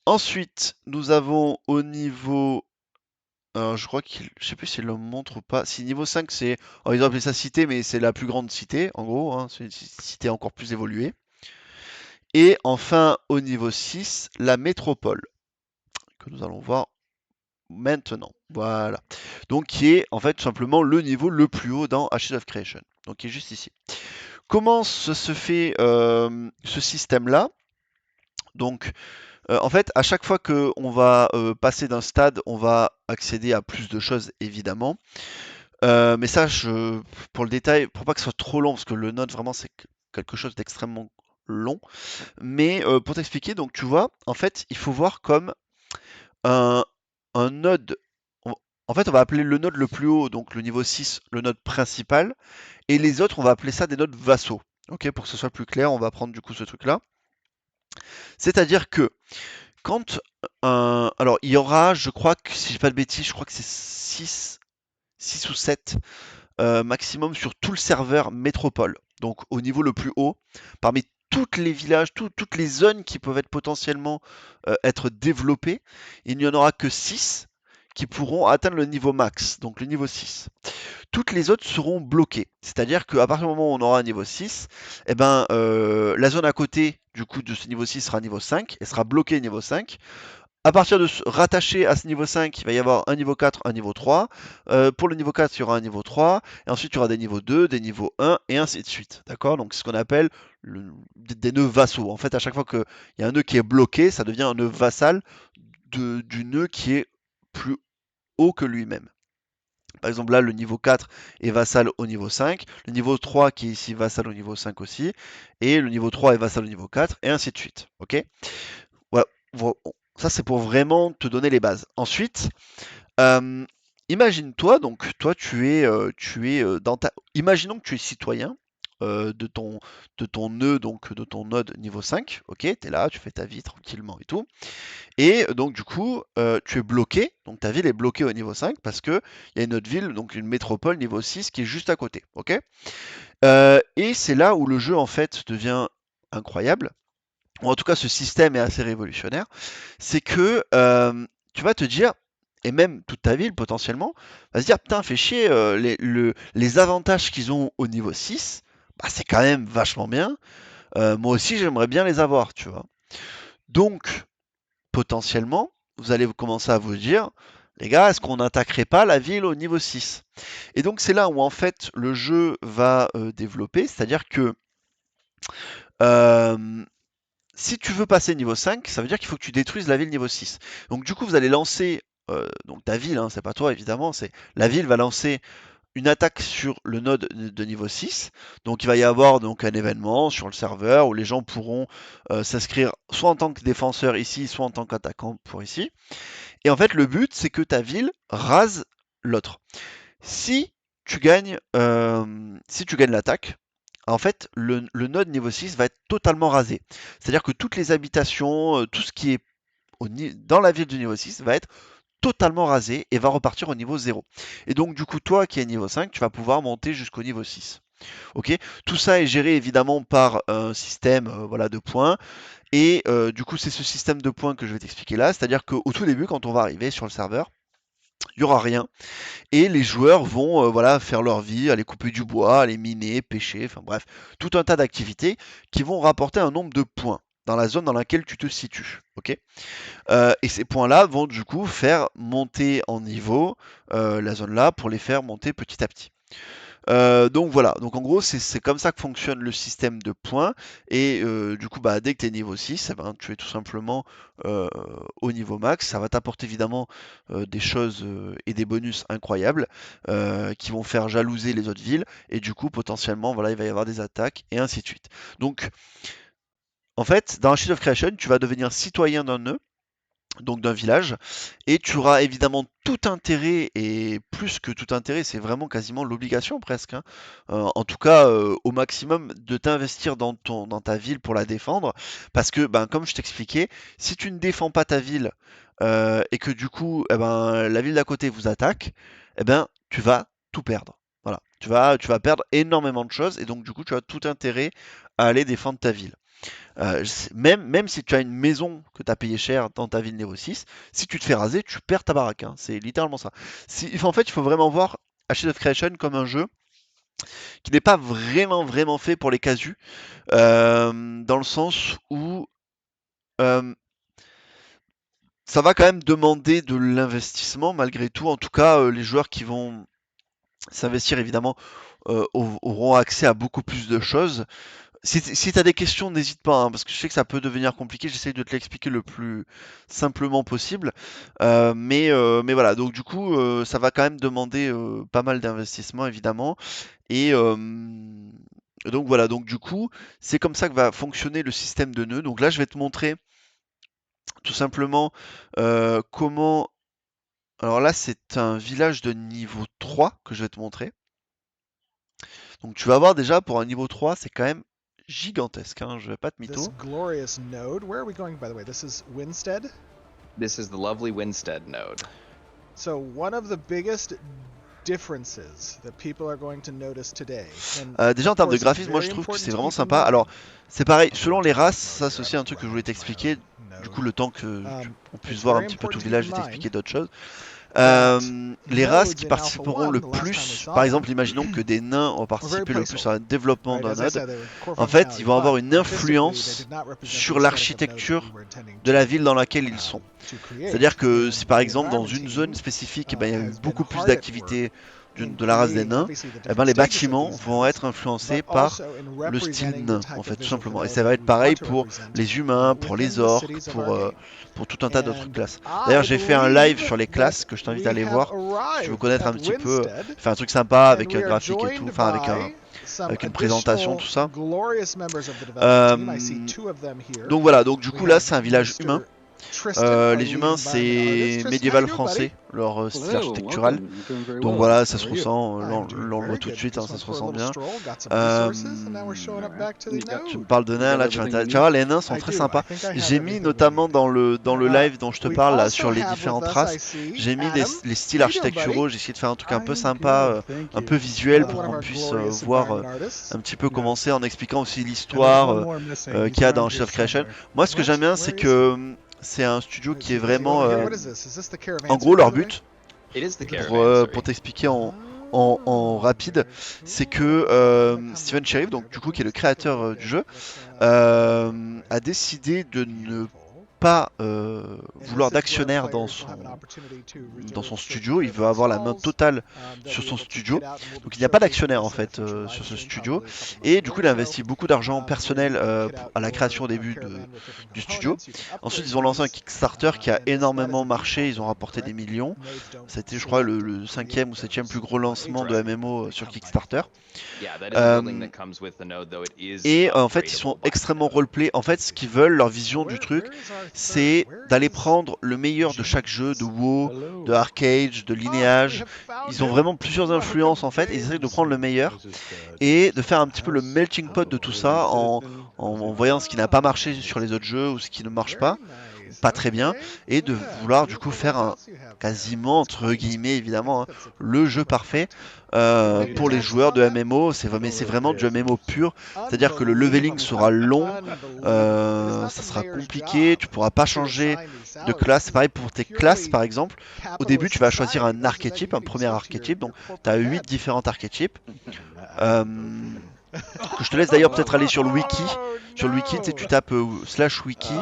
Ensuite, nous avons au niveau... je crois je sais plus s'il le montre ou pas. Si niveau 5, c'est... Alors, ils ont appelé ça cité, mais c'est la plus grande cité, en gros. Hein, c'est une cité encore plus évoluée. Et enfin, au niveau 6, la métropole, que nous allons voir maintenant. Voilà. Donc, qui est en fait tout simplement le niveau le plus haut dans Ashes of Creation. Donc, qui est juste ici. Comment se fait ce système-là? Donc, en fait, à chaque fois qu'on va passer d'un stade, on va accéder à plus de choses, évidemment. Mais ça, pour le détail, pour pas que ce soit trop long, parce que le node, vraiment, c'est quelque chose d'extrêmement long. Mais pour t'expliquer, donc tu vois, en fait, il faut voir comme un, un node. En fait, on va appeler le node le plus haut, donc le niveau 6, le node principal. Et les autres, on va appeler ça des nodes vassaux. Ok, pour que ce soit plus clair, on va prendre du coup ce truc-là. C'est-à-dire que quand alors il y aura, je crois que si j'ai pas de bêtises, je crois que c'est 6 ou 7 maximum sur tout le serveur métropole. Donc au niveau le plus haut, parmi tous les villages, toutes les zones qui peuvent être potentiellement être développées, il n'y en aura que 6 qui pourront atteindre le niveau max, donc le niveau 6. Toutes les autres seront bloquées. C'est-à-dire qu'à partir du moment où on aura un niveau 6, eh ben, la zone à côté du coup de ce niveau 6 sera niveau 5 et sera bloquée niveau 5. À partir de rattaché à ce niveau 5, il va y avoir un niveau 4, un niveau 3. Pour le niveau 4, il y aura un niveau 3. Et ensuite, il y aura des niveaux 2, des niveaux 1, et ainsi de suite. D'accord? Donc, c'est ce qu'on appelle des nœuds vassaux. En fait, à chaque fois qu'il y a un nœud qui est bloqué, ça devient un nœud vassal du nœud qui est plus haut que lui-même. Par exemple, là, le niveau 4 est vassal au niveau 5. Le niveau 3 qui est ici vassal au niveau 5 aussi. Et le niveau 3 est vassal au niveau 4, et ainsi de suite. Ok? Voilà. Ça, c'est pour vraiment te donner les bases. Ensuite, imagine-toi, donc toi, dans ta... Imaginons que tu es citoyen de ton nœud, donc de ton node niveau 5. Ok, tu es là, tu fais ta vie tranquillement et tout. Et donc, du coup, tu es bloqué. Donc, ta ville est bloquée au niveau 5 parce qu'il y a une autre ville, donc une métropole niveau 6 qui est juste à côté. Ok? Et c'est là où le jeu, en fait, devient incroyable. Ou en tout cas, ce système est assez révolutionnaire. C'est que tu vas te dire, et même toute ta ville potentiellement, va se dire, putain, fait chier, les avantages qu'ils ont au niveau 6, bah, c'est quand même vachement bien. Moi aussi, j'aimerais bien les avoir, tu vois. Donc, potentiellement, vous allez commencer à vous dire, les gars, est-ce qu'on n'attaquerait pas la ville au niveau 6? Et donc c'est là où en fait le jeu va développer, c'est-à-dire que si tu veux passer niveau 5, ça veut dire qu'il faut que tu détruises la ville niveau 6. Donc du coup, vous allez lancer, donc ta ville, hein, c'est pas toi évidemment, c'est la ville va lancer une attaque sur le node de niveau 6. Donc il va y avoir donc un événement sur le serveur où les gens pourront s'inscrire soit en tant que défenseur ici, soit en tant qu'attaquant pour ici. Et en fait, le but, c'est que ta ville rase l'autre. Si tu gagnes l'attaque, en fait, le node niveau 6 va être totalement rasé. C'est-à-dire que toutes les habitations, tout ce qui est dans la ville du niveau 6 va être totalement rasé et va repartir au niveau 0. Et donc, du coup, toi qui es niveau 5, tu vas pouvoir monter jusqu'au niveau 6. Ok? Tout ça est géré évidemment par un système voilà, de points. Et du coup, c'est ce système de points que je vais t'expliquer là. C'est-à-dire qu'au tout début, quand on va arriver sur le serveur, il n'y aura rien. Et les joueurs vont voilà, faire leur vie, aller couper du bois, aller miner, pêcher, enfin bref, tout un tas d'activités qui vont rapporter un nombre de points dans la zone dans laquelle tu te situes. Ok? Et ces points-là vont du coup faire monter en niveau la zone là pour les faire monter petit à petit. Donc voilà, donc en gros c'est comme ça que fonctionne le système de points et du coup bah, dès que tu es niveau 6, eh ben, tu es tout simplement au niveau max. Ça va t'apporter évidemment des choses et des bonus incroyables qui vont faire jalouser les autres villes et du coup potentiellement voilà, il va y avoir des attaques et ainsi de suite. Donc en fait dans Ashes of Creation tu vas devenir citoyen d'un nœud. donc d'un village, et tu auras évidemment tout intérêt, et plus que tout intérêt, c'est vraiment quasiment l'obligation presque, hein, en tout cas au maximum, de t'investir dans ta ville pour la défendre, parce que ben, comme je t'expliquais, si tu ne défends pas ta ville, et que du coup eh ben, la ville d'à côté vous attaque, eh ben, tu vas tout perdre. Voilà, tu vas perdre énormément de choses, et donc du coup tu as tout intérêt à aller défendre ta ville. Même si tu as une maison que tu as payé cher dans ta ville niveau 6, si tu te fais raser, tu perds ta baraque, hein. C'est littéralement ça. En fait, il faut vraiment voir Ashes of Creation comme un jeu qui n'est pas vraiment fait pour les casus, dans le sens où euh, ça va quand même demander de l'investissement malgré tout. En tout cas, les joueurs qui vont s'investir évidemment auront accès à beaucoup plus de choses. Si tu as des questions, n'hésite pas, hein, parce que je sais que ça peut devenir compliqué. J'essaie de te l'expliquer le plus simplement possible. Mais voilà, donc du coup, ça va quand même demander pas mal d'investissement, évidemment. Et donc voilà, donc du coup, c'est comme ça que va fonctionner le système de nœuds. Donc là, je vais te montrer tout simplement comment... Alors là, c'est un village de niveau 3 que je vais te montrer. Donc tu vas voir déjà, pour un niveau 3, c'est quand même gigantesque, hein, je vais pas te This mytho. glorious node. Where are we going, by the way? This is Winstead. This is the lovely Winstead node. So one of the biggest differences that people are going to notice today. And Déjà en of termes de course, graphisme, moi je very trouve que important c'est to vraiment keep in sympa. mind. Alors c'est pareil, Oh, selon we're les in races, mode, ça c'est aussi un graphics truc que je running voulais my t'expliquer. own Du coup, node. le temps que on puisse It's voir un very petit peu tout important le to village, keep je in vais mind t'expliquer d'autres choses. that Les races nodes qui in Alpha participeront 1, le the last time we plus, saw par them, exemple, imaginons que des nains ont were very participé le plus à un placeholder, développement right? d'un As I node. said, they were core En fait, functionality, ils vont avoir but une artistically, they influence did not represent sur the aesthetic of nodes that l'architecture we were intending de la to ville dans laquelle ils sont. create. C'est-à-dire que And si par the exemple dans environment une zone team spécifique, eh ben, il y a eu has been beaucoup plus hard at work d'activités in de la race des creating nains, obviously the eh ben, different les stages of bâtiments these vont nodes, être influencés but par also in le style representing the nain, type en of fait, tout visual simplement. Et fidelity ça va that être we pareil want to pour represent les humains, pour within les the orques, cities of our game. pour tout un tas d'autres And classes. D'ailleurs, I j'ai fait un live believe sur les that classes que je t'invite à we aller have voir. Si tu veux arrived connaître un at petit peu, Winstead, faire un truc sympa and avec un we are graphique et tout, joined enfin by some avec une présentation, tout ça. additional glorious members of the development team. I see two of them here. Donc voilà, donc du We coup là have c'est un village humain. Mr. Tristan, our Les lead humains environment artist. c'est Tristan, how médiéval you doing, buddy? français, leur style Hello, architectural. welcome. I'm doing very Donc well. voilà, ça How se are you? ressent, I'm doing on le voit very tout de good. suite, hein, Just ça went se for a ressent little bien. stroll, got some Euh, resources, and now we're showing up back to the You got- Tu me node. parles de You nains, got là tu vas everything you tu vas voir, need? les nains sont I très do. sympas. I think I have J'ai mis everything we notamment need. dans le Uh, live dont je te we parle là, also sur les have différentes with us, I races, see, j'ai mis Adam. les styles How you doing, buddy? architecturaux, j'ai essayé de faire un truc un peu I'm sympa, good, thank un you. peu visuel Another pour one of qu'on our puisse glorious voir environment artists. un petit peu Yes. commencer en expliquant aussi And there's l'histoire one more missing. He's qu'il y a around dans here Shadow of Creation. somewhere. Moi ce que What? j'aime bien Where c'est is he? que c'est un studio qui est Is he vraiment... over here? What is this? Is this the en gros leur Caravanserai, by the way? but, It is the pour Caravanserai. t'expliquer en rapide, c'est que Steven Sheriff, donc du coup qui est le créateur du jeu, a décidé de ne pas vouloir d'actionnaire dans son studio. Il veut avoir la main totale sur son studio. Donc il n'y a pas d'actionnaire en fait sur ce studio. Et du coup il a investi beaucoup d'argent personnel à la création au début du studio. Ensuite ils ont lancé un Kickstarter qui a énormément marché. Ils ont rapporté des millions. C'était je crois le 5e ou 7e plus gros lancement de MMO sur Kickstarter. Et en fait ils sont extrêmement roleplay. En fait ce qu'ils veulent, leur vision du truc, c'est d'aller prendre le meilleur de chaque jeu, de WoW, de Arcade, de Lineage. Ils ont vraiment plusieurs influences en fait, et ils essaient de prendre le meilleur et de faire un petit peu le melting pot de tout ça en voyant ce qui n'a pas marché sur les autres jeux ou ce qui ne marche pas très bien, et de vouloir du coup faire quasiment entre guillemets évidemment le jeu parfait pour les joueurs de MMO. C'est vraiment du MMO pur, c'est-à-dire que le leveling sera long, ça sera compliqué, tu pourras pas changer de classe. C'est pareil pour tes classes par exemple. Au début tu vas choisir un archétype, un premier archétype, donc tu as 8 différents archétypes. Que je te laisse d'ailleurs peut-être aller sur le wiki. Sur le wiki, tu tapes /wiki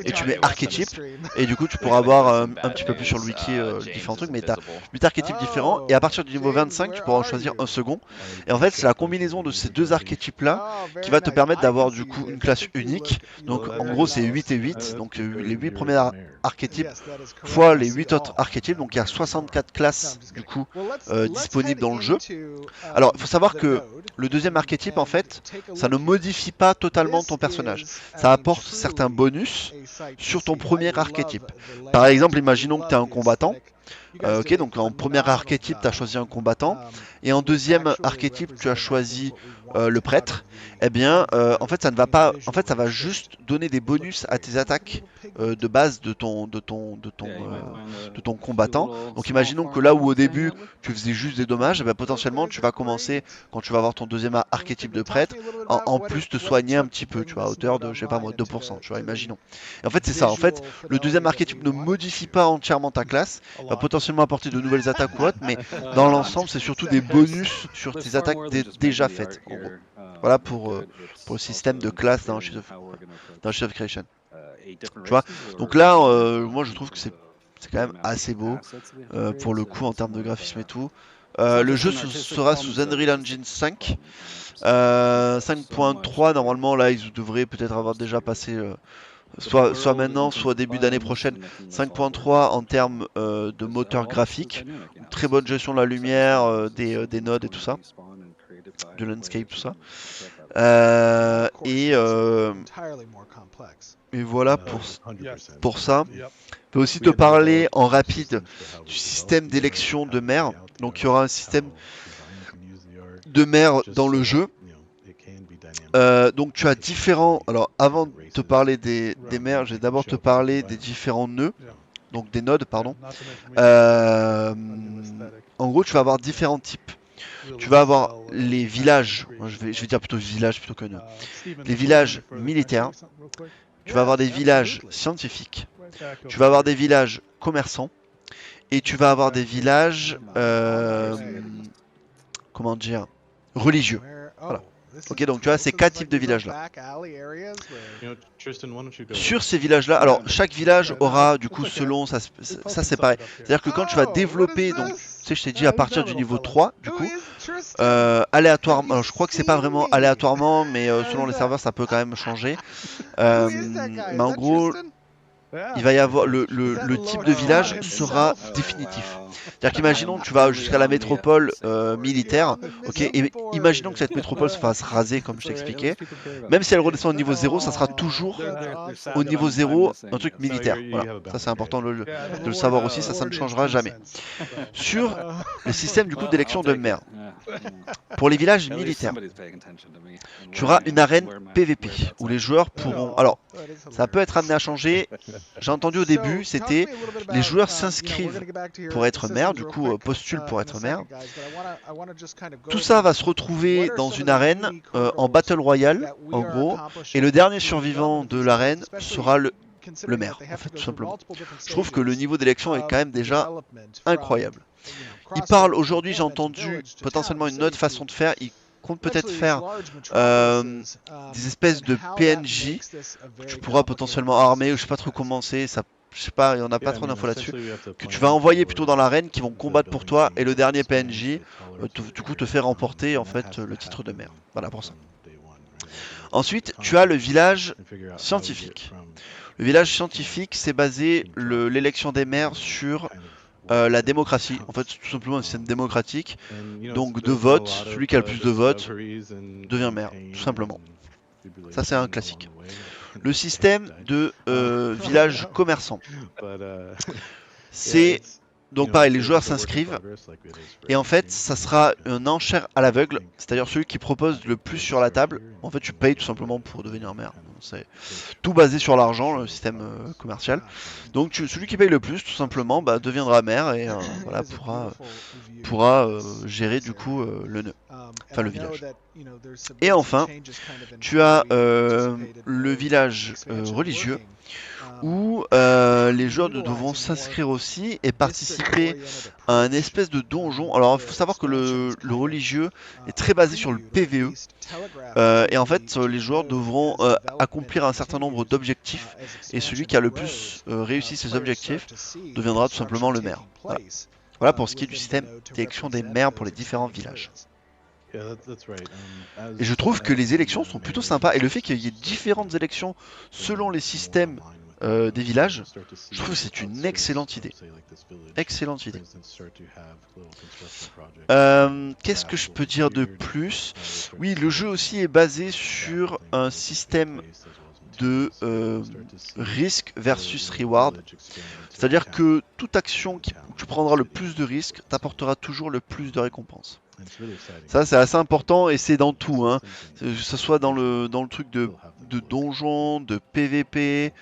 et tu mets archétype, et du coup tu pourras voir un petit peu plus sur le wiki les différents trucs, mais tu as 8 archétypes différents, et à partir du niveau 25 tu pourras en choisir un second. Et en fait c'est la combinaison de ces deux archétypes là qui va te permettre d'avoir du coup une classe unique. Donc en gros c'est 8 et 8, donc les 8 premiers archétypes fois les 8 autres archétypes, donc il y a 64 classes du coup disponibles dans le jeu. Alors il faut savoir que le deuxième archétype en fait, ça ne modifie pas totalement ton personnage. Ça apporte certains bonus sur ton premier archétype. Par exemple, imaginons que tu es un combattant. Ok, donc en premier archétype, tu as choisi un combattant. Et en deuxième archétype, tu as choisi le prêtre. Eh bien, en fait, ça ne va pas. En fait, ça va juste donner des bonus à tes attaques de base de ton combattant. Donc, imaginons que là où au début tu faisais juste des dommages, eh bien, potentiellement tu vas commencer, quand tu vas avoir ton deuxième archétype de prêtre, en plus te soigner un petit peu, tu vois, à hauteur de, je sais pas moi, 2%, tu vois, imaginons. Et en fait, c'est ça. En fait, le deuxième archétype ne modifie pas entièrement ta classe, va potentiellement apporter de nouvelles attaques ou autres, mais dans l'ensemble, c'est surtout des bonus sur tes attaques déjà faites, en gros. Voilà pour le système de classe dans Shield of Creation. Tu vois, donc là, moi je trouve que c'est quand même assez beau pour le coup en termes de graphisme et tout. Le jeu sera sous Unreal Engine 5. 5.3, normalement là ils devraient peut-être avoir déjà passé soit maintenant, soit début d'année prochaine. 5.3 en termes de moteur graphique. Très bonne gestion de la lumière, des nodes et tout ça. De landscape, tout ça. Et voilà pour ça. Je peux aussi te parler en rapide du système d'élection de maire. Donc il y aura un système de maire dans le jeu. Donc tu as différents... Alors avant de te parler des maires, je vais d'abord te parler des différents nœuds. Donc des nodes, pardon. En gros, tu vas avoir différents types. Tu vas avoir les villages, je vais dire plutôt villages plutôt que nœuds. Les villages militaires. Tu vas avoir des villages scientifiques. Tu vas avoir des villages commerçants. Et tu vas avoir des villages... comment dire, religieux. Voilà. Ok, donc tu as ces 4 types de villages là. Sur ces villages là, alors chaque village aura du coup selon ça c'est pareil. C'est-à-dire que quand tu vas développer, donc tu sais je t'ai dit à partir du niveau 3 du coup, aléatoirement, alors je crois que c'est pas vraiment aléatoirement mais selon les serveurs ça peut quand même changer. Mais en gros, il va y avoir le type de village sera définitif. C'est-à-dire qu'imaginons tu vas jusqu'à la métropole militaire, ok, et imaginons que cette métropole se fasse raser comme je t'expliquais, même si elle redescend au niveau 0, ça sera toujours au niveau 0 un truc militaire. Voilà, ça c'est important de le savoir aussi, ça ne changera jamais. Sur le système du coup d'élection de maire, pour les villages militaires, tu auras une arène PVP où les joueurs pourront... Alors, ça peut être amené à changer. J'ai entendu au début, c'était les joueurs s'inscrivent pour être maire, du coup postulent pour être maire. Tout ça va se retrouver dans une arène en Battle Royale, en gros, et le dernier survivant de l'arène sera le maire, en fait, tout simplement. Je trouve que le niveau d'élection est quand même déjà incroyable. Il parle aujourd'hui, j'ai entendu potentiellement une autre façon de faire. Il compte peut-être faire des espèces de PNJ que tu pourras potentiellement armer, ou je sais pas trop comment c'est, ça, je sais pas, il y en a pas trop d'infos là-dessus, que tu vas envoyer plutôt dans l'arène, qui vont combattre pour toi, et le dernier PNJ, du coup, te fait remporter en fait le titre de maire. Voilà pour ça. Ensuite, tu as le village scientifique. Le village scientifique, c'est basé l'élection des maires sur la démocratie, en fait c'est tout simplement un système démocratique, donc de vote, celui qui a le plus de votes devient maire, tout simplement. Ça c'est un classique. Le système de village commerçant, c'est donc pareil, les joueurs s'inscrivent et en fait ça sera une enchère à l'aveugle, c'est-à-dire celui qui propose le plus sur la table, en fait tu payes tout simplement pour devenir maire. C'est tout basé sur l'argent, le système commercial. Donc celui qui paye le plus tout simplement deviendra maire et voilà, pourra gérer du coup le nœud, enfin le village. Et enfin tu as le village religieux où les joueurs devront s'inscrire aussi et participer à un espèce de donjon. Alors il faut savoir que le religieux est très basé sur le PVE et en fait les joueurs devront accomplir un certain nombre d'objectifs et celui qui a le plus réussi ces objectifs deviendra tout simplement le maire. Voilà. Voilà pour ce qui est du système d'élection des maires pour les différents villages. Et je trouve que les élections sont plutôt sympas et le fait qu'il y ait différentes élections selon les systèmes des villages, je trouve que c'est une excellente idée. Excellente idée. Qu'est-ce que je peux dire de plus? Oui, le jeu aussi est basé sur un système de risque versus reward. C'est-à-dire que toute action où tu prendras le plus de risques t'apportera toujours le plus de récompenses. Ça, c'est assez important et c'est dans tout, hein. Que ce soit dans le truc de donjon, de PVP,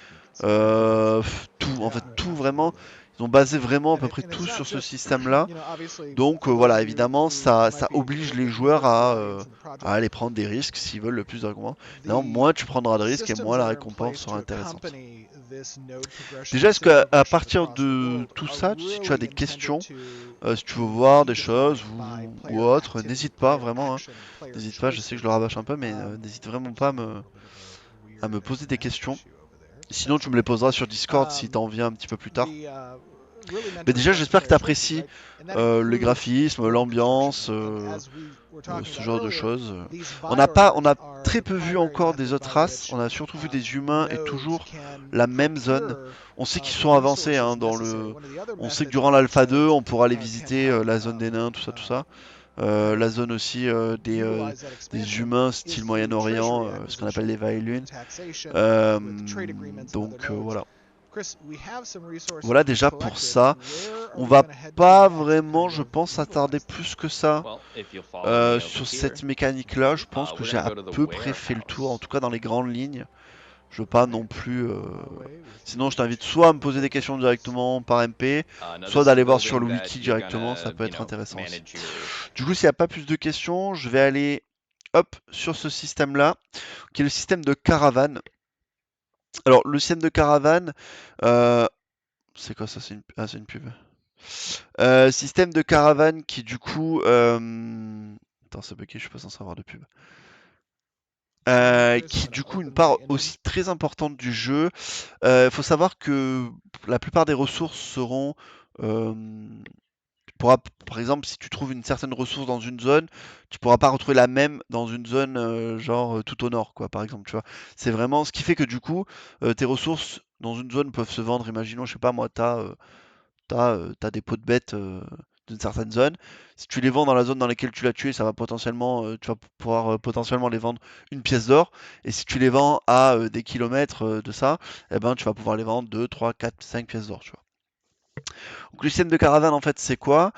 tout, en fait, tout vraiment. Ils ont basé vraiment à peu près tout sur ce système-là. Donc voilà, évidemment, ça oblige les joueurs à aller prendre des risques s'ils veulent le plus de récompenses. Non, moins tu prendras de risques et moins la récompense sera intéressante. Déjà, est-ce qu'à partir de tout ça, si tu as des questions, si tu veux voir des choses ou autre, n'hésite pas vraiment. Hein. N'hésite pas, je sais que je le rabâche un peu, mais n'hésite vraiment pas à me poser des questions. Sinon, tu me les poseras sur Discord si t'en viens un petit peu plus tard. Mais déjà, j'espère que tu apprécies le graphisme, l'ambiance, ce genre de choses. On a très peu vu encore des autres races. On a surtout vu des humains et toujours la même zone. On sait qu'ils sont avancés hein, dans le. On sait que durant l'alpha 2, on pourra aller visiter la zone des nains, tout ça, tout ça. La zone aussi des humains style Moyen-Orient, ce qu'on appelle les Vailun. Donc voilà. Voilà déjà pour ça. On va pas vraiment, je pense, s'attarder plus que ça sur cette mécanique-là. Je pense que j'ai à peu près fait le tour, en tout cas dans les grandes lignes. Je veux pas non plus. Sinon, je t'invite soit à me poser des questions directement par MP, soit d'aller voir sur le wiki directement. Ça peut être intéressant aussi. Du coup, s'il n'y a pas plus de questions, je vais aller hop sur ce système-là, qui est le système de caravane. Alors, le système de caravane, c'est quoi ça? C'est une pub. Système de caravane qui du coup... Attends, c'est bugué, je suis pas censé avoir de pub. Qui du coup une part aussi très importante du jeu. Faut savoir que la plupart des ressources seront... par exemple, si tu trouves une certaine ressource dans une zone, tu pourras pas retrouver la même dans une zone genre tout au nord, quoi, par exemple, tu vois. C'est vraiment ce qui fait que du coup, tes ressources dans une zone peuvent se vendre. Imaginons, je sais pas moi, t'as des pots de bêtes d'une certaine zone. Si tu les vends dans la zone dans laquelle tu l'as tué, ça va potentiellement, tu vas pouvoir potentiellement les vendre une pièce d'or. Et si tu les vends à des kilomètres de ça, eh ben, tu vas pouvoir les vendre 2, 3, 4, 5 pièces d'or, tu vois. Donc le système de caravane en fait c'est quoi?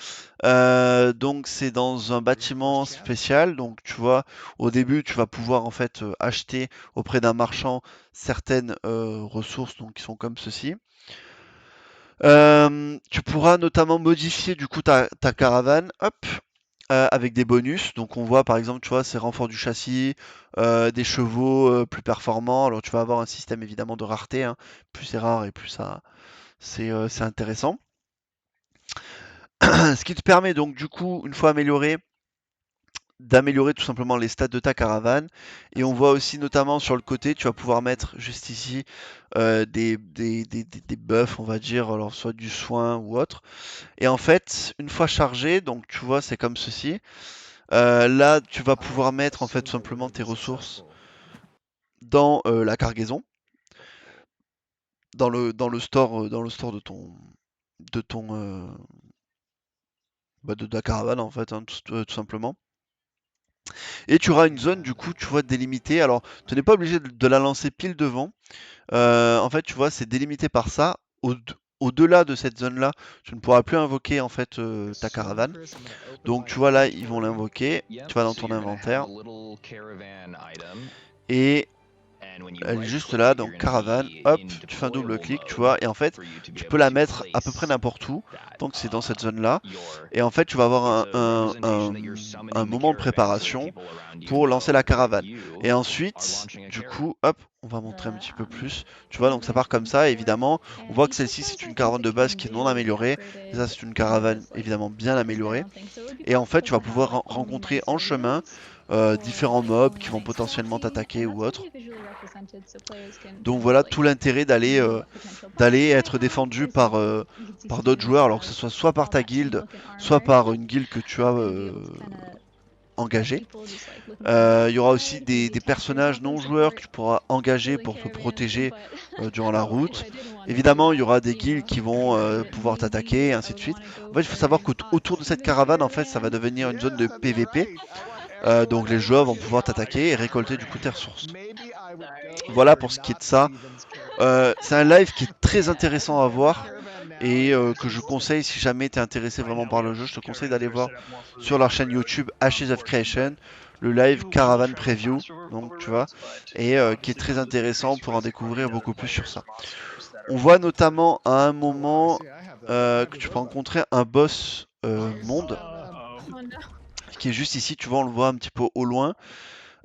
Donc c'est dans un bâtiment spécial. Donc tu vois au début tu vas pouvoir en fait acheter auprès d'un marchand certaines ressources donc qui sont comme ceci. Tu pourras notamment modifier du coup ta caravane, hop, avec des bonus. Donc on voit par exemple, tu vois, ces renforts du châssis, des chevaux plus performants. Alors tu vas avoir un système évidemment de rareté, hein. Plus c'est rare et plus ça c'est intéressant. Ce qui te permet donc du coup, une fois amélioré, d'améliorer tout simplement les stats de ta caravane. Et on voit aussi notamment sur le côté, tu vas pouvoir mettre juste ici des buffs, on va dire, alors soit du soin ou autre. Et en fait, une fois chargé, donc tu vois, c'est comme ceci. Là, tu vas pouvoir mettre en fait tout simplement tes ressources dans la cargaison, dans le store de ta caravane en fait, hein, tout simplement. Et tu auras une zone du coup, tu vois, délimitée. Alors, tu n'es pas obligé de la lancer pile devant. En fait, tu vois, c'est délimité par ça. Au-delà de cette zone-là, tu ne pourras plus invoquer en fait ta caravane. Donc, tu vois là, ils vont l'invoquer. Tu vas dans ton inventaire et elle est juste là, donc caravane, hop, tu fais un double clic, tu vois, et en fait, tu peux la mettre à peu près n'importe où, donc c'est dans cette zone-là, et en fait, tu vas avoir un moment de préparation pour lancer la caravane. Et ensuite, du coup, hop, on va montrer un petit peu plus, tu vois, donc ça part comme ça, et évidemment, on voit que celle-ci, c'est une caravane de base qui est non améliorée, et ça, c'est une caravane évidemment bien améliorée, et en fait, tu vas pouvoir rencontrer en chemin différents mobs qui vont potentiellement t'attaquer ou autre. Donc voilà tout l'intérêt d'aller être défendu par d'autres joueurs, alors que ce soit par ta guilde, soit par une guilde que tu as engager. Il y aura aussi des personnages non joueurs que tu pourras engager pour te protéger durant la route. Évidemment, il y aura des guildes qui vont pouvoir t'attaquer, et ainsi de suite. En fait, il faut savoir qu'autour de cette caravane, en fait, ça va devenir une zone de PVP. Donc les joueurs vont pouvoir t'attaquer et récolter du coup tes ressources. Voilà pour ce qui est de ça. C'est un live qui est très intéressant à voir et que je conseille si jamais tu es intéressé vraiment par le jeu. Je te conseille d'aller voir sur leur chaîne YouTube Ashes of Creation le live Caravan Preview, donc tu vois, et qui est très intéressant pour en découvrir beaucoup plus sur ça. On voit notamment à un moment que tu peux rencontrer un boss monde qui est juste ici, tu vois, on le voit un petit peu au loin.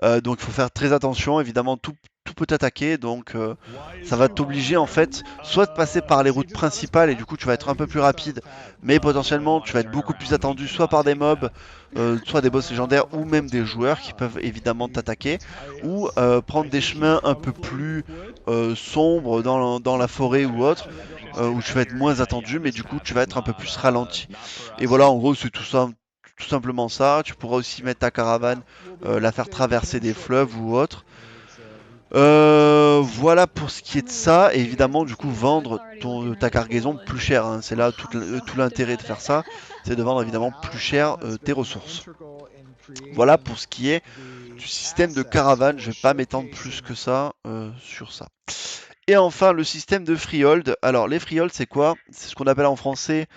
Donc il faut faire très attention, évidemment tout peut t'attaquer, donc ça va t'obliger en fait soit de passer par les routes principales et du coup tu vas être un peu plus rapide, mais potentiellement tu vas être beaucoup plus attendu soit par des mobs, soit des boss légendaires ou même des joueurs qui peuvent évidemment t'attaquer, ou prendre des chemins un peu plus sombres dans la forêt ou autre, où tu vas être moins attendu mais du coup tu vas être un peu plus ralenti. Et voilà, en gros c'est tout ça. Tout simplement ça, tu pourras aussi mettre ta caravane, la faire traverser des fleuves ou autre. Voilà pour ce qui est de ça, et évidemment du coup vendre ta cargaison plus cher, hein. C'est là tout l'intérêt de faire ça, c'est de vendre évidemment plus cher tes ressources. Voilà pour ce qui est du système de caravane, je vais pas m'étendre plus que ça sur ça. Et enfin le système de freehold. Alors les freehold c'est quoi? C'est ce qu'on appelle en français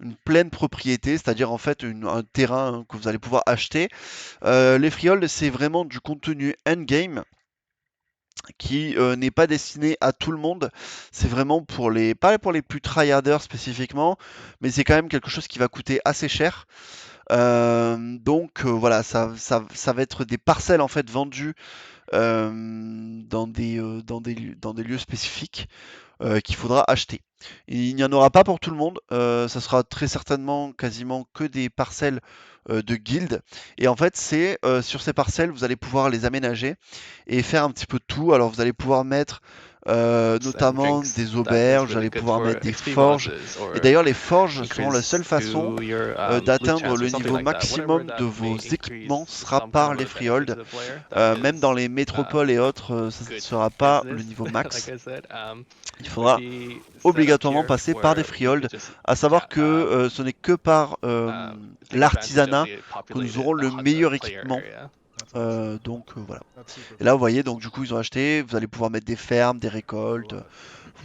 une pleine propriété, c'est-à-dire en fait un terrain que vous allez pouvoir acheter. Les freehold, c'est vraiment du contenu endgame qui n'est pas destiné à tout le monde. C'est vraiment pas pour les plus tryharders spécifiquement, mais c'est quand même quelque chose qui va coûter assez cher. Donc voilà, ça va être des parcelles en fait vendues dans des lieux spécifiques qu'il faudra acheter. Il n'y en aura pas pour tout le monde, ça sera très certainement quasiment que des parcelles de guildes. Et en fait, c'est sur ces parcelles, vous allez pouvoir les aménager et faire un petit peu de tout. Alors, vous allez pouvoir mettre notamment des auberges, vous allez pouvoir mettre des forges. Et d'ailleurs, les forges seront la seule façon d'atteindre le niveau maximum de vos équipements sera par les freehold. Même dans les métropoles et autres, ça ne sera pas le niveau max. Il faudra obligatoirement passer par des freehold, à savoir que ce n'est que par l'artisanat que nous aurons le meilleur équipement. Donc voilà. Et là vous voyez, donc du coup ils ont acheté, vous allez pouvoir mettre des fermes, des récoltes.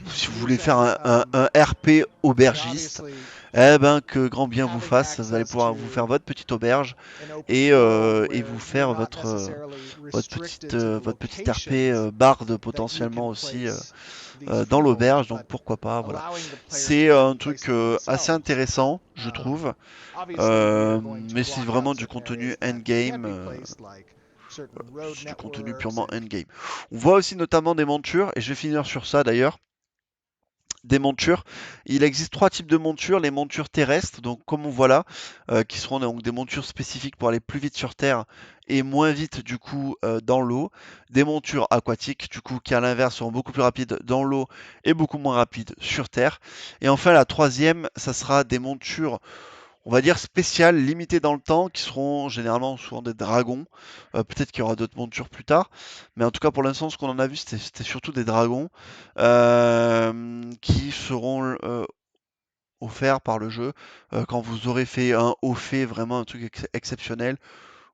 Si vous voulez faire un RP aubergiste, eh ben que grand bien vous fasse, vous allez pouvoir vous faire votre petite auberge et vous faire votre petite RP barde potentiellement aussi dans l'auberge, donc pourquoi pas, voilà. C'est un truc assez intéressant, je trouve, mais c'est vraiment du contenu endgame, du contenu purement endgame. On voit aussi notamment des montures, et je vais finir sur ça d'ailleurs. Des montures. Il existe 3 types de montures. Les montures terrestres, donc comme on voit là, qui seront donc des montures spécifiques pour aller plus vite sur Terre et moins vite du coup dans l'eau. Des montures aquatiques, du coup, qui à l'inverse seront beaucoup plus rapides dans l'eau et beaucoup moins rapides sur Terre. Et enfin la troisième, ça sera des montures, on va dire spéciales, limitées dans le temps, qui seront généralement souvent des dragons. Peut-être qu'il y aura d'autres montures plus tard, mais en tout cas pour l'instant ce qu'on en a vu c'était surtout des dragons qui seront offerts par le jeu quand vous aurez fait un haut fait, vraiment un truc exceptionnel,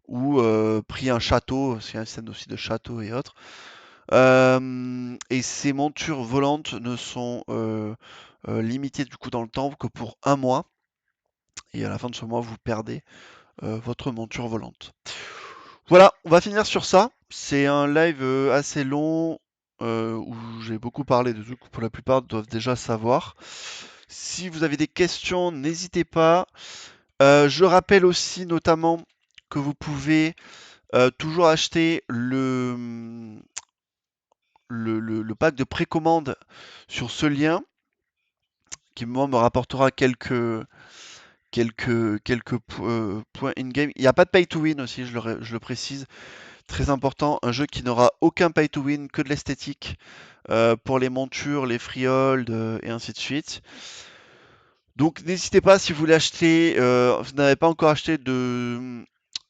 ou pris un château, c'est un système aussi de château et autres. Et ces montures volantes ne sont limitées du coup dans le temps que pour un mois. Et à la fin de ce mois, vous perdez votre monture volante. Voilà, on va finir sur ça. C'est un live assez long où j'ai beaucoup parlé de trucs que pour la plupart doivent déjà savoir. Si vous avez des questions, n'hésitez pas. Je rappelle aussi notamment que vous pouvez toujours acheter le pack de précommande sur ce lien qui moi me rapportera quelques points in-game. Il n'y a pas de pay to win aussi, je le précise. Très important, un jeu qui n'aura aucun pay to win, que de l'esthétique pour les montures, les freehold et ainsi de suite. Donc n'hésitez pas si vous voulez acheter, vous n'avez pas encore acheté de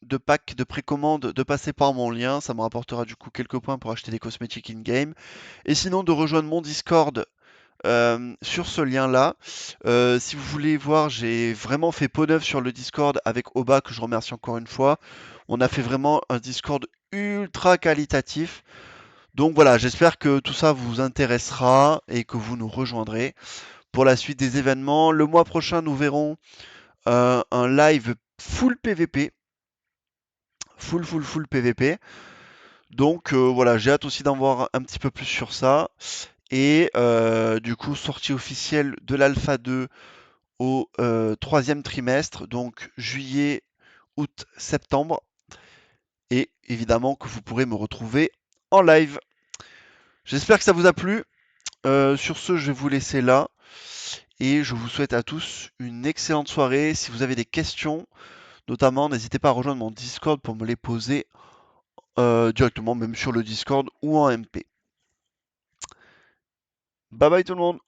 de pack de précommande de passer par mon lien. Ça me rapportera du coup quelques points pour acheter des cosmétiques in-game. Et sinon de rejoindre mon Discord sur ce lien-là. Si vous voulez voir, j'ai vraiment fait peau neuve sur le Discord avec Oba, que je remercie encore une fois. On a fait vraiment un Discord ultra qualitatif. Donc voilà, j'espère que tout ça vous intéressera et que vous nous rejoindrez pour la suite des événements. Le mois prochain, nous verrons un live full PVP. Full PVP. Donc voilà, j'ai hâte aussi d'en voir un petit peu plus sur ça. Et du coup, sortie officielle de l'Alpha 2 au troisième trimestre, donc juillet, août, septembre. Et évidemment que vous pourrez me retrouver en live. J'espère que ça vous a plu. Sur ce, je vais vous laisser là. Et je vous souhaite à tous une excellente soirée. Si vous avez des questions, notamment, n'hésitez pas à rejoindre mon Discord pour me les poser directement, même sur le Discord ou en MP. Bye bye tout le monde.